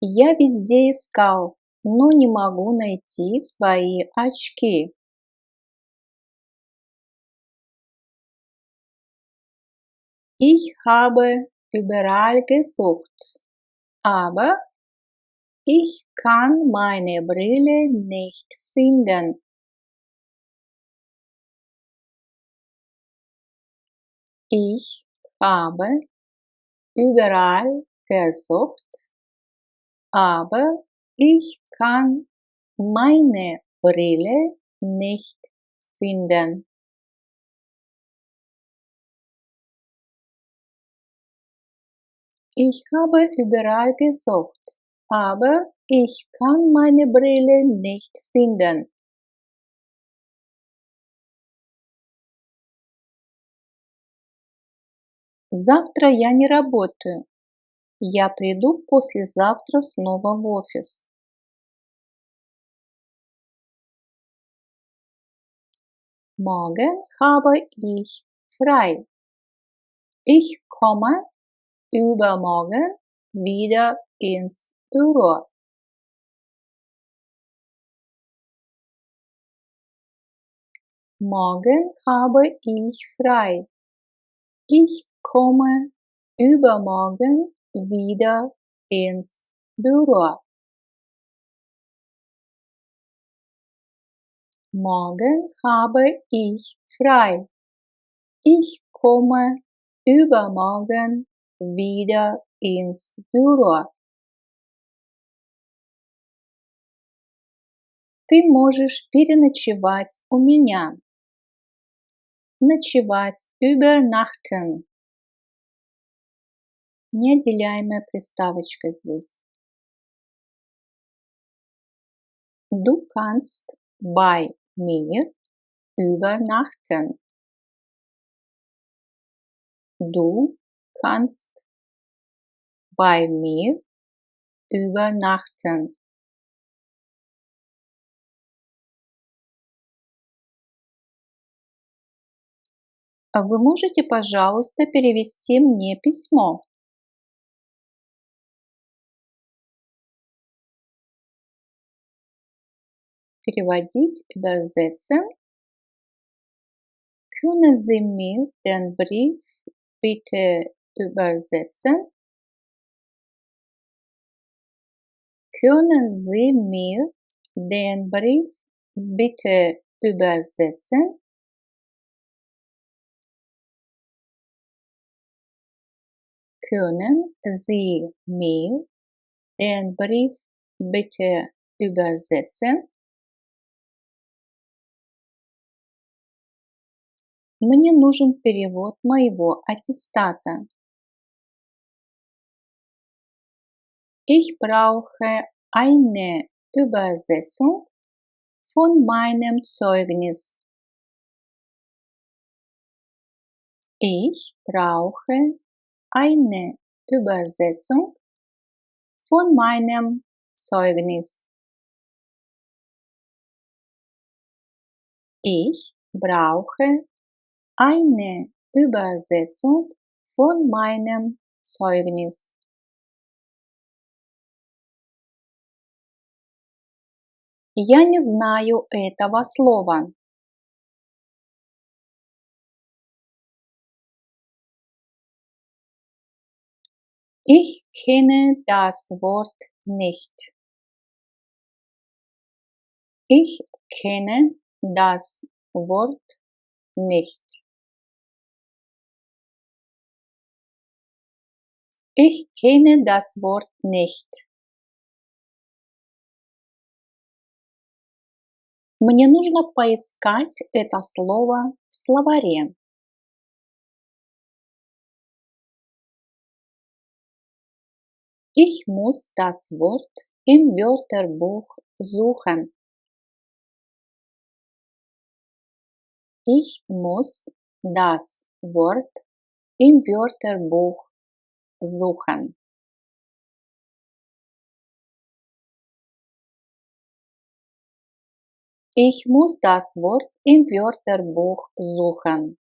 Speaker 1: Я везде искал, но не могу найти свои очки. Ich habe überall gesucht, aber ich kann meine Brille nicht finden. Ich habe überall gesucht, aber ich kann meine Brille nicht finden. Ich habe überall gesucht, aber ich kann meine Brille nicht finden. Завтра я не работаю. Я приду послезавтра снова в офис. Morgen habe ich frei. Ich komme übermorgen wieder ins Büro. Morgen habe ich frei. Ich komme übermorgen wieder ins Büro. Morgen habe ich frei. Ich komme übermorgen wieder ins Büro. Ты можешь переночевать у меня. Ночевать, übernachten. Неотделяемая приставочка здесь. Du kannst bei mir übernachten. Du kannst bei mir übernachten. А вы можете, пожалуйста, перевести мне письмо? Переводить, übersetzen. Können Sie mir den Brief bitte übersetzen? Können Sie mir den Brief bitte übersetzen? Können Sie mir den Brief bitte übersetzen? Мне нужен перевод моего аттестата. Ich brauche eine Übersetzung von meinem Zeugnis. Ich brauche eine Übersetzung von meinem Zeugnis. Ich brauche eine Übersetzung von meinem Zeugnis. Я не знаю этого слова. Ich kenne das Wort nicht. Ich kenne das Wort nicht. Ich kenne das Wort nicht. Мне нужно поискать это слово в словаре. Ich muss das Wort im Wörterbuch suchen. Ich muss das Wort im Wörterbuch suchen. Ich muss das Wort im Wörterbuch suchen.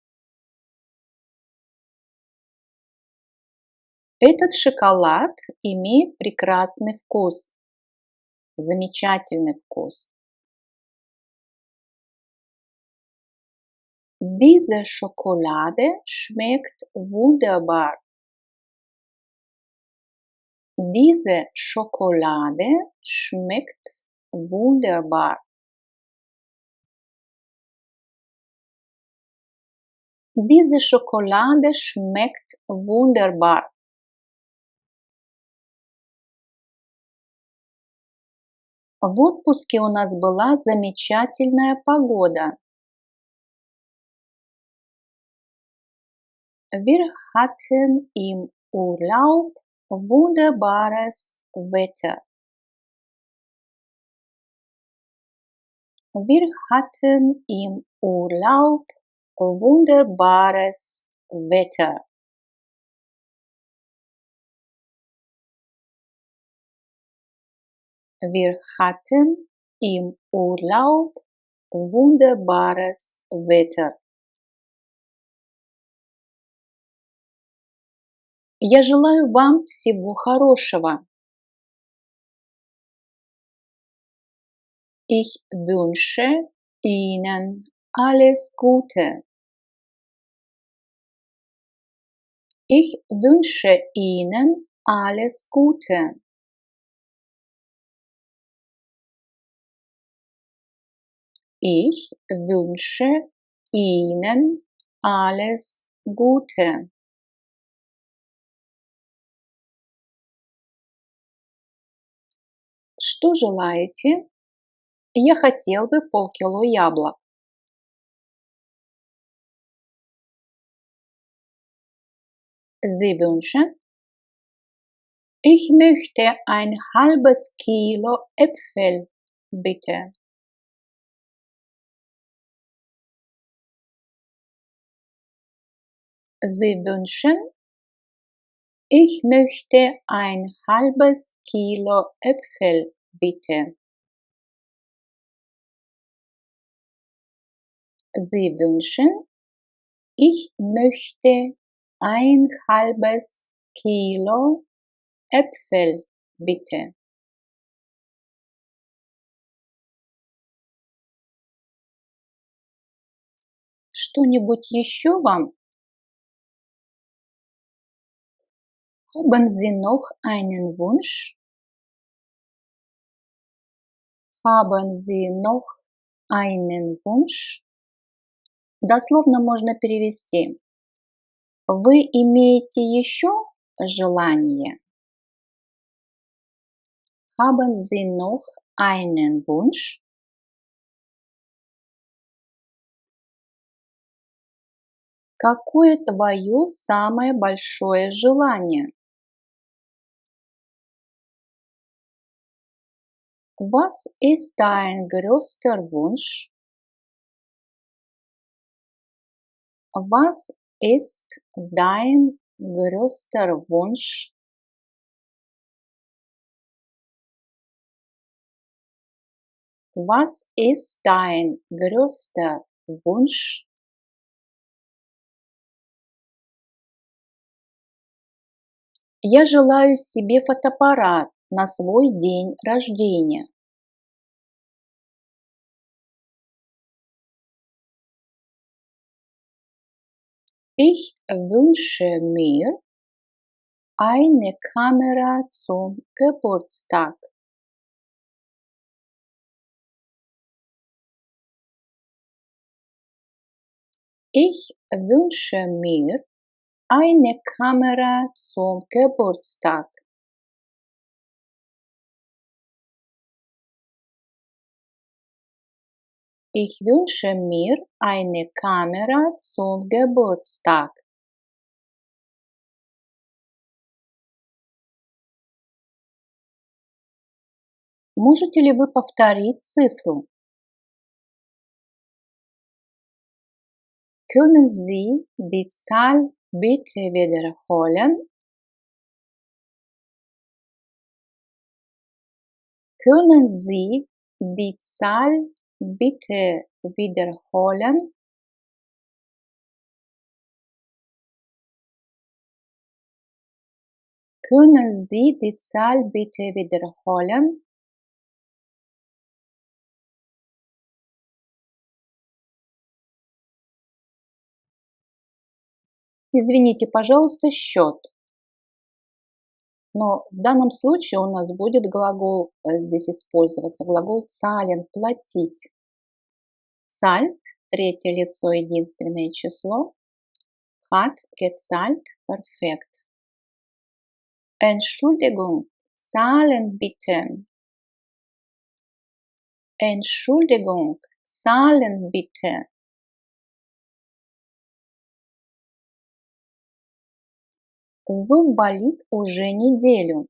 Speaker 1: Этот шоколад имеет прекрасный вкус. Замечательный вкус. Diese Schokolade schmeckt wunderbar. Diese Schokolade schmeckt wunderbar. Diese Schokolade schmeckt wunderbar. В отпуске у нас была замечательная погода. Wir hatten im Urlaub wunderbares Wetter. Wir hatten im Urlaub wunderbares Wetter. Wir hatten im Urlaub wunderbares Wetter. Я желаю вам всего хорошего. Ich wünsche Ihnen alles Gute. Ich wünsche Ihnen alles Gute. Ich wünsche Ihnen alles Gute. Что желаете? Я хотел бы полкило яблок. Sie wünschen? Ich möchte ein halbes Kilo Äpfel, bitte. Sie wünschen? Ich möchte ein halbes Kilo Äpfel, bitte. Sie wünschen? Ich möchte ein halbes Kilo Äpfel, bitte. Что-нибудь еще вам? Haben Sie noch einen Wunsch? Haben Sie noch einen Wunsch? Дословно можно перевести. Вы имеете еще желание? Haben Sie noch einen Wunsch? Какое твое самое большое желание? Was ist dein größter Wunsch? Was ist dein größter Wunsch? Was ist dein größter Wunsch? Я желаю себе фотоаппарат на свой день рождения. Ich wünsche mir eine Kamera zum Geburtstag. Ich wünsche mir eine Kamera zum Geburtstag. Ich wünsche mir eine Kamera zum Geburtstag. Можете ли вы повторить цифру? Können Sie die Zahl bitte wiederholen? Können Sie die Zahl bitte wiederholen? Können Sie die Zahl bitte wiederholen? Извините, пожалуйста, счет. Но в данном случае у нас будет глагол здесь использоваться, глагол zahlen, платить. Zahlt, третье лицо, единственное число. Hat gezahlt, perfekt. Entschuldigung, zahlen bitte. Entschuldigung, zahlen bitte. Зуб болит уже неделю.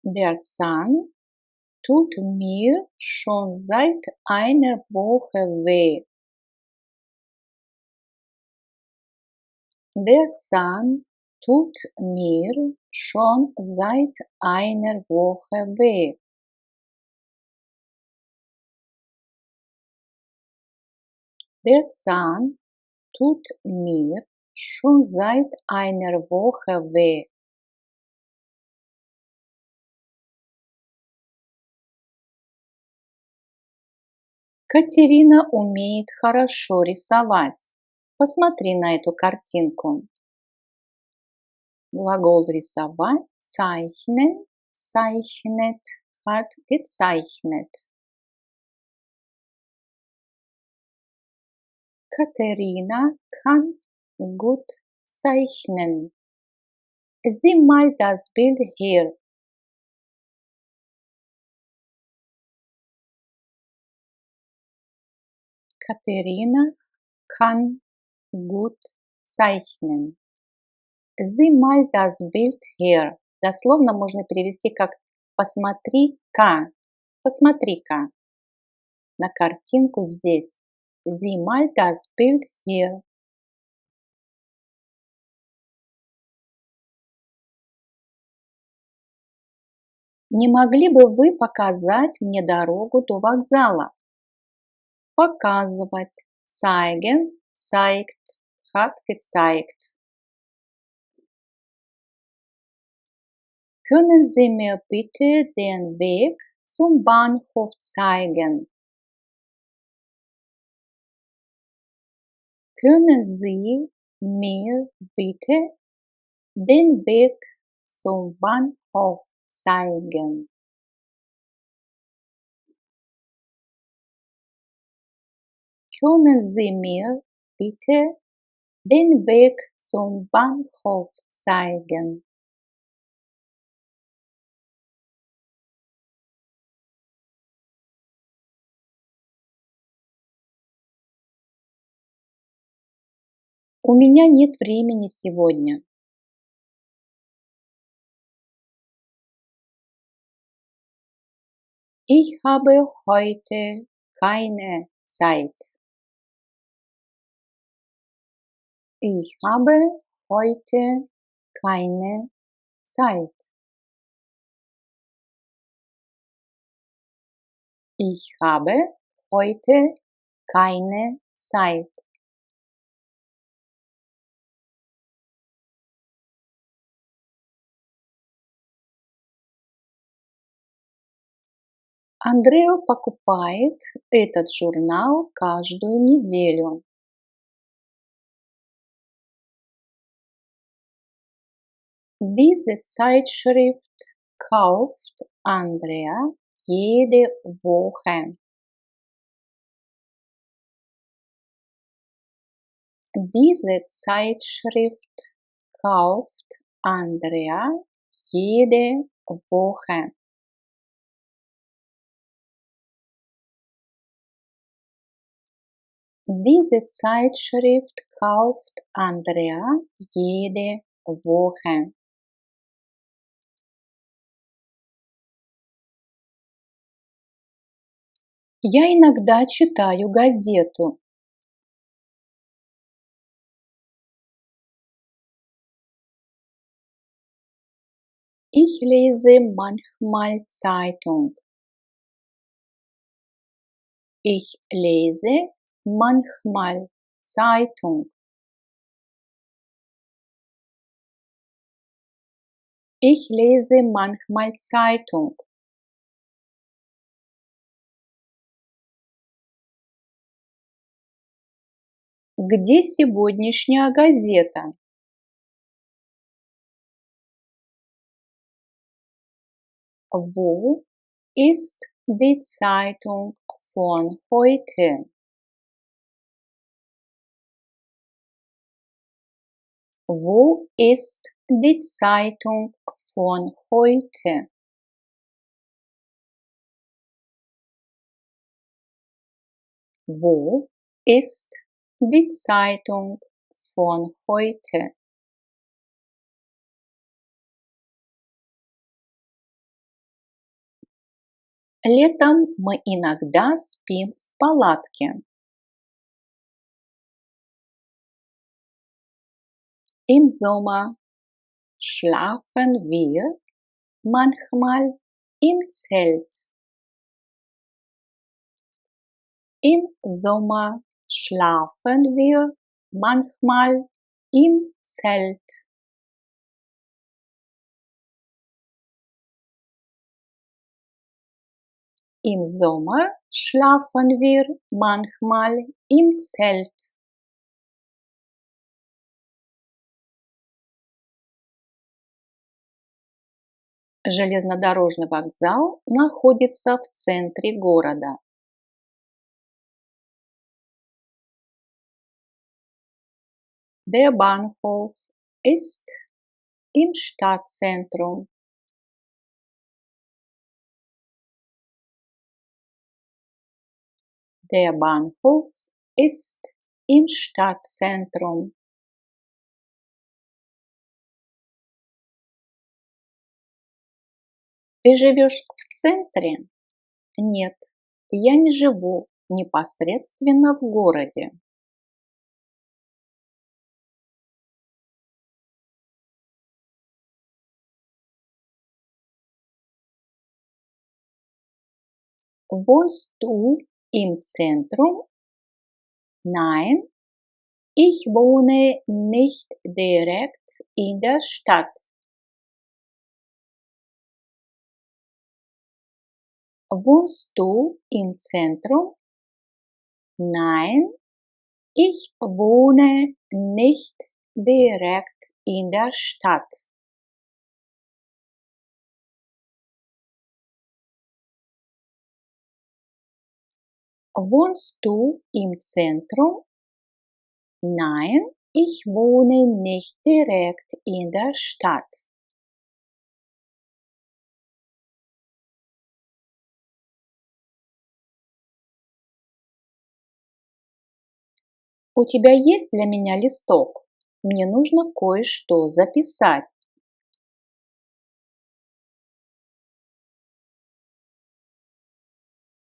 Speaker 1: Der Zahn tut mir schon seit einer Woche weh. Der Zahn tut mir schon seit einer Woche weh. Der Zahn tut mir schon seit einer Woche weh. Катерина умеет хорошо рисовать. Посмотри на эту картинку. Глагол рисовать, zeichnen, zeichnet, hat gezeichnet. Katharina kann gut zeichnen. Sieh mal das Bild hier. Katharina kann gut zeichnen. Sieh mal das Bild hier. Дословно можно перевести как посмотри-ка. Посмотри-ка на картинку здесь. Sieh mal das Bild hier. Не могли бы вы показать мне дорогу до вокзала? Показывать. Zeigen, zeigt, hat gezeigt. Können Sie mir bitte den Weg zum Bahnhof zeigen? Können Sie mir bitte den Weg zum Bahnhof zeigen? Können Sie mir bitte den Weg zum Bahnhof zeigen? У меня нет времени сегодня. Ich habe heute keine Zeit. Ich habe heute keine Zeit. Ich habe heute keine Zeit. Андрео покупает этот журнал каждую неделю. Diese Zeitschrift kauft Andrea jede Woche. Diese Zeitschrift kauft Andrea jede Woche. Diese Zeitschrift kauft Andrea jede Woche. Я иногда читаю газету. Ich lese manchmal Zeitung. Ich lese manchmal Zeitung. Ich lese manchmal Zeitung. Где сегодняшняя газета? Wo ist die Zeitung von heute? Wo ist die Zeitung von heute? Wo ist die Zeitung von heute? Летом мы иногда спим в палатке. Im Sommer schlafen wir manchmal im Zelt. Im Sommer schlafen wir manchmal im Zelt. Im Sommer schlafen wir manchmal im Zelt. Железнодорожный вокзал находится в центре города. Der Bahnhof ist im Stadtzentrum. Der Bahnhof ist im Stadtzentrum. Ты живешь в центре? Нет, я не живу непосредственно в городе. Wohnst du im Zentrum? Nein, ich wohne nicht direkt in der Stadt. Wohnst du im Zentrum? Nein, ich wohne nicht direkt in der Stadt. Wohnst du im Zentrum? Nein, ich wohne nicht direkt in der Stadt. У тебя есть для меня листок? Мне нужно кое-что записать.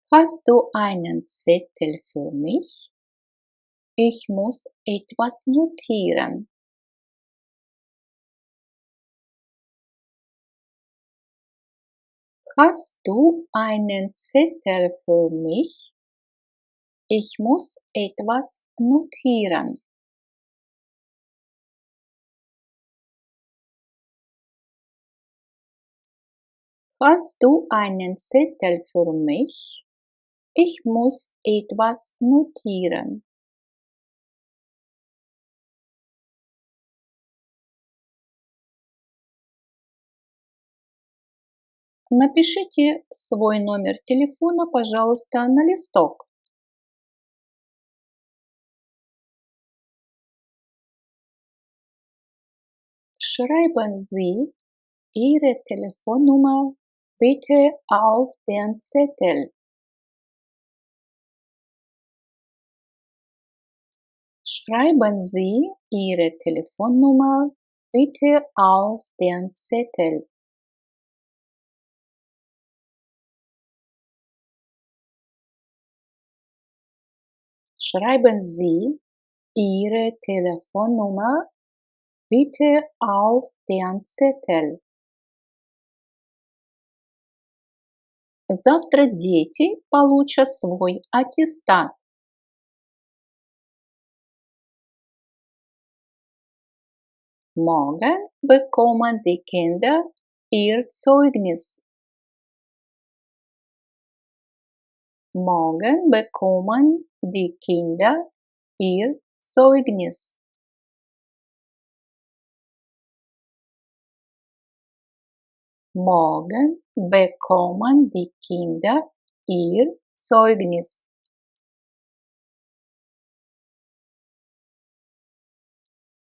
Speaker 1: Hast du einen Zettel für mich? Ich muss etwas notieren. Hast du einen Zettel für mich? Ich muss etwas notieren. Hast du einen Zettel für mich? Ich muss etwas notieren. Напишите свой номер телефона, пожалуйста, на листок. Schreiben Sie Ihre Telefonnummer bitte auf den Zettel. Schreiben Sie Ihre Telefonnummer bitte auf den Zettel. Schreiben Sie Ihre Telefonnummer bitte auf den Zettel. Завтра дети получат свой аттестат. Morgen bekommen die Kinder ihr Zeugnis. Morgen bekommen die Kinder ihr Zeugnis. Morgen bekommen die Kinder ihr Zeugnis.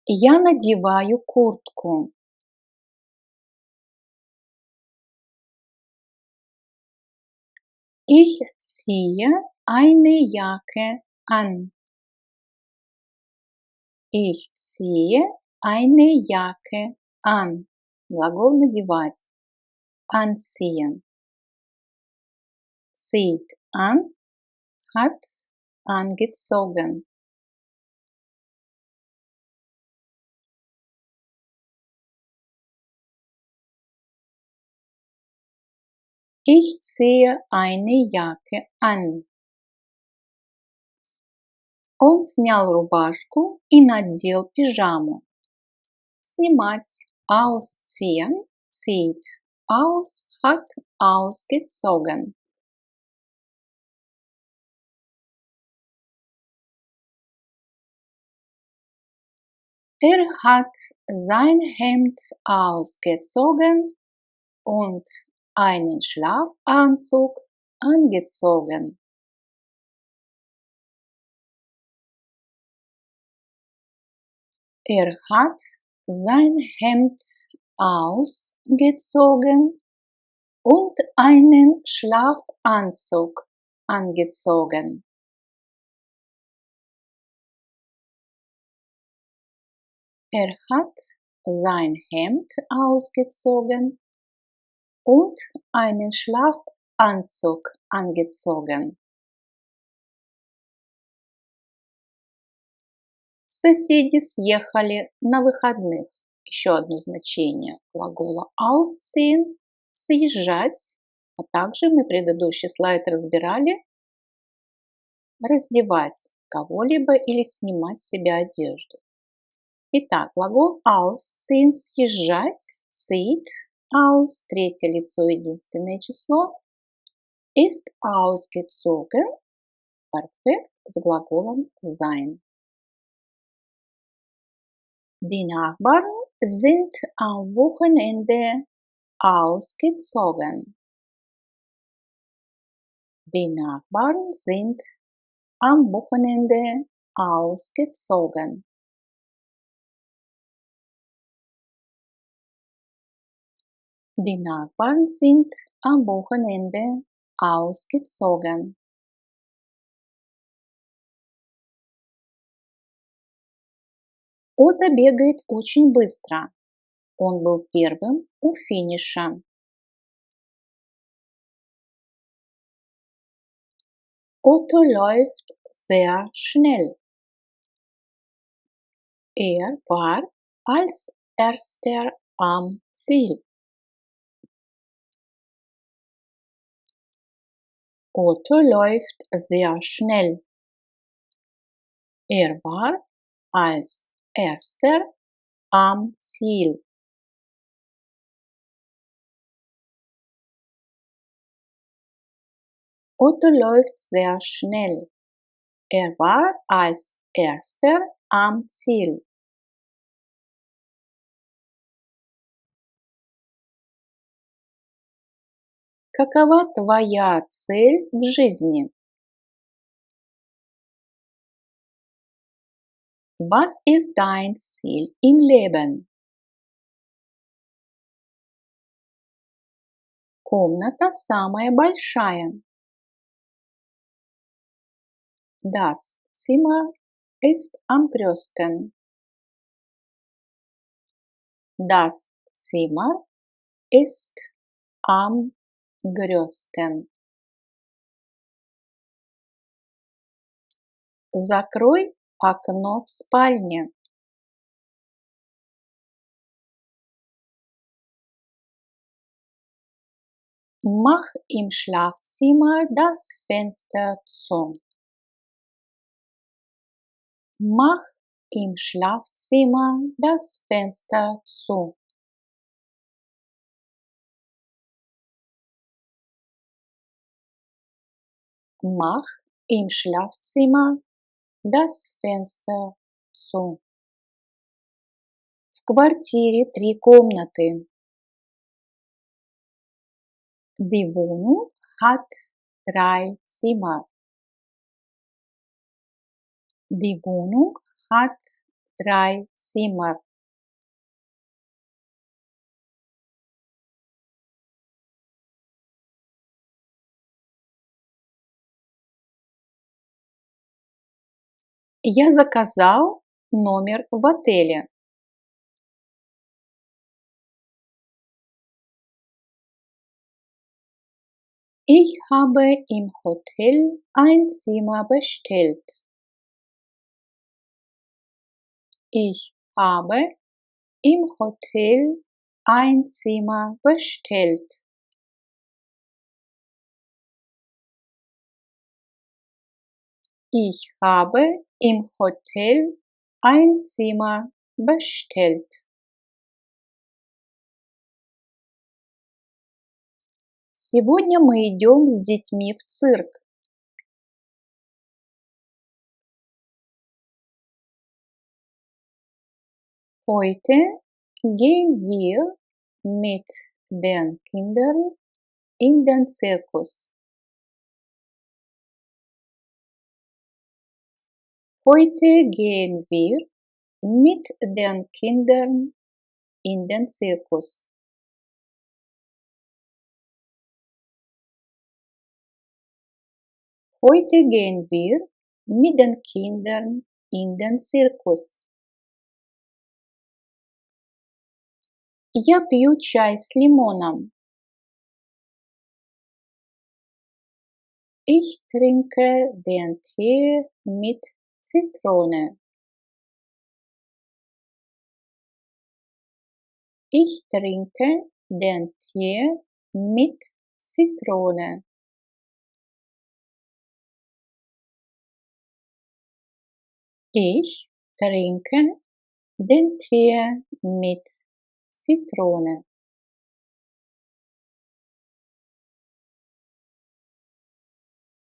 Speaker 1: Я надеваю куртку. Ich ziehe eine Jacke an. Ich ziehe eine Jacke an. Глагол надевать. Anziehen. Zieht an, hat angezogen. Ich ziehe eine Jacke an. Он снял рубашку и надел пижаму. Снимать. Ausziehen. Zieht. Aus. Hat ausgezogen. Er hat sein Hemd ausgezogen und einen Schlafanzug angezogen. Er hat sein Hemd ausgezogen und einen Schlafanzug angezogen. Er hat sein Hemd ausgezogen und einen Schlafanzug angezogen. Соседи съехали на выходных. Еще одно значение глагола ausziehen – съезжать, а также мы предыдущий слайд разбирали раздевать кого-либо или снимать с себя одежду. Итак, глагол ausziehen – съезжать, zieht aus, третье лицо, единственное число, ist ausgezogen, perfekt с глаголом sein. Die Nachbarn sind am Wochenende ausgezogen. Die Nachbarn sind am Wochenende ausgezogen. Die Nachbarn sind am Wochenende ausgezogen. Отто бегает очень быстро. Он был первым у финиша. Otto läuft sehr schnell. Er war als erster am Ziel. Otto läuft sehr schnell. Er war als erster am Ziel. Otto läuft sehr schnell. Er war als erster am Ziel. Какова твоя цель в жизни? Was ist dein Ziel im Leben? Комната самая большая. Das Zimmer ist am größten. Das Zimmer ist am größten. Закрой окно в спальне. Mach im Schlafzimmer das Fenster zu. Mach im Schlafzimmer das Fenster zu. Mach im Schlafzimmer das Fenster zu. В квартире 3 комнаты. Die Wohnung hat 3 Zimmer. Die Wohnung hat 3 Zimmer. Я заказал номер в отеле. Ich habe im Hotel ein Zimmer bestellt. Ich habe im Hotel ein Zimmer bestellt. Ich habe im Hotel ein Zimmer bestellt. Сегодня мы идем с детьми в цирк. Heute gehen wir mit den Kindern in den Zirkus. Heute gehen wir mit den Kindern in den Zirkus. Heute gehen wir mit den Kindern in den Zirkus. Я пью чай с лимоном. Ich trinke den Tee mit Zitrone. Ich trinke den Tee mit Zitrone. Ich trinke den Tee mit Zitrone.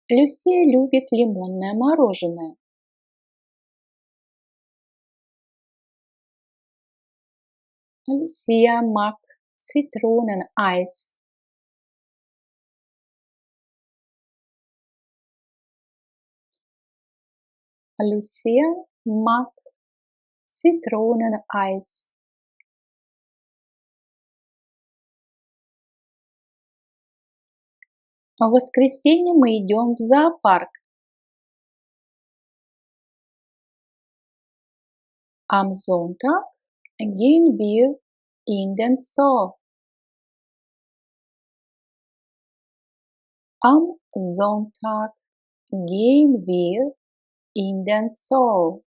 Speaker 1: Люсия любит лимонное мороженое. Lucia mag Zitroneneis. Lucia mag Zitroneneis. В воскресенье мы идем в зоопарк. Am Sonntag gehen wir in den Zoo. Am Sonntag gehen wir in den Zoo.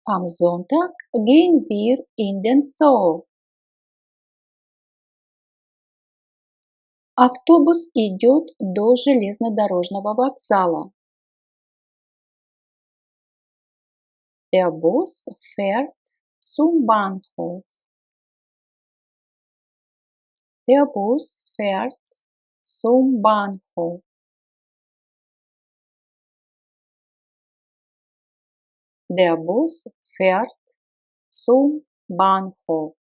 Speaker 1: Am Sonntag gehen wir in den Zoo. Автобус идет до железнодорожного вокзала. Der Bus fährt zum Bahnhof. Der Bus fährt zum Bahnhof. Der Bus fährt zum Bahnhof.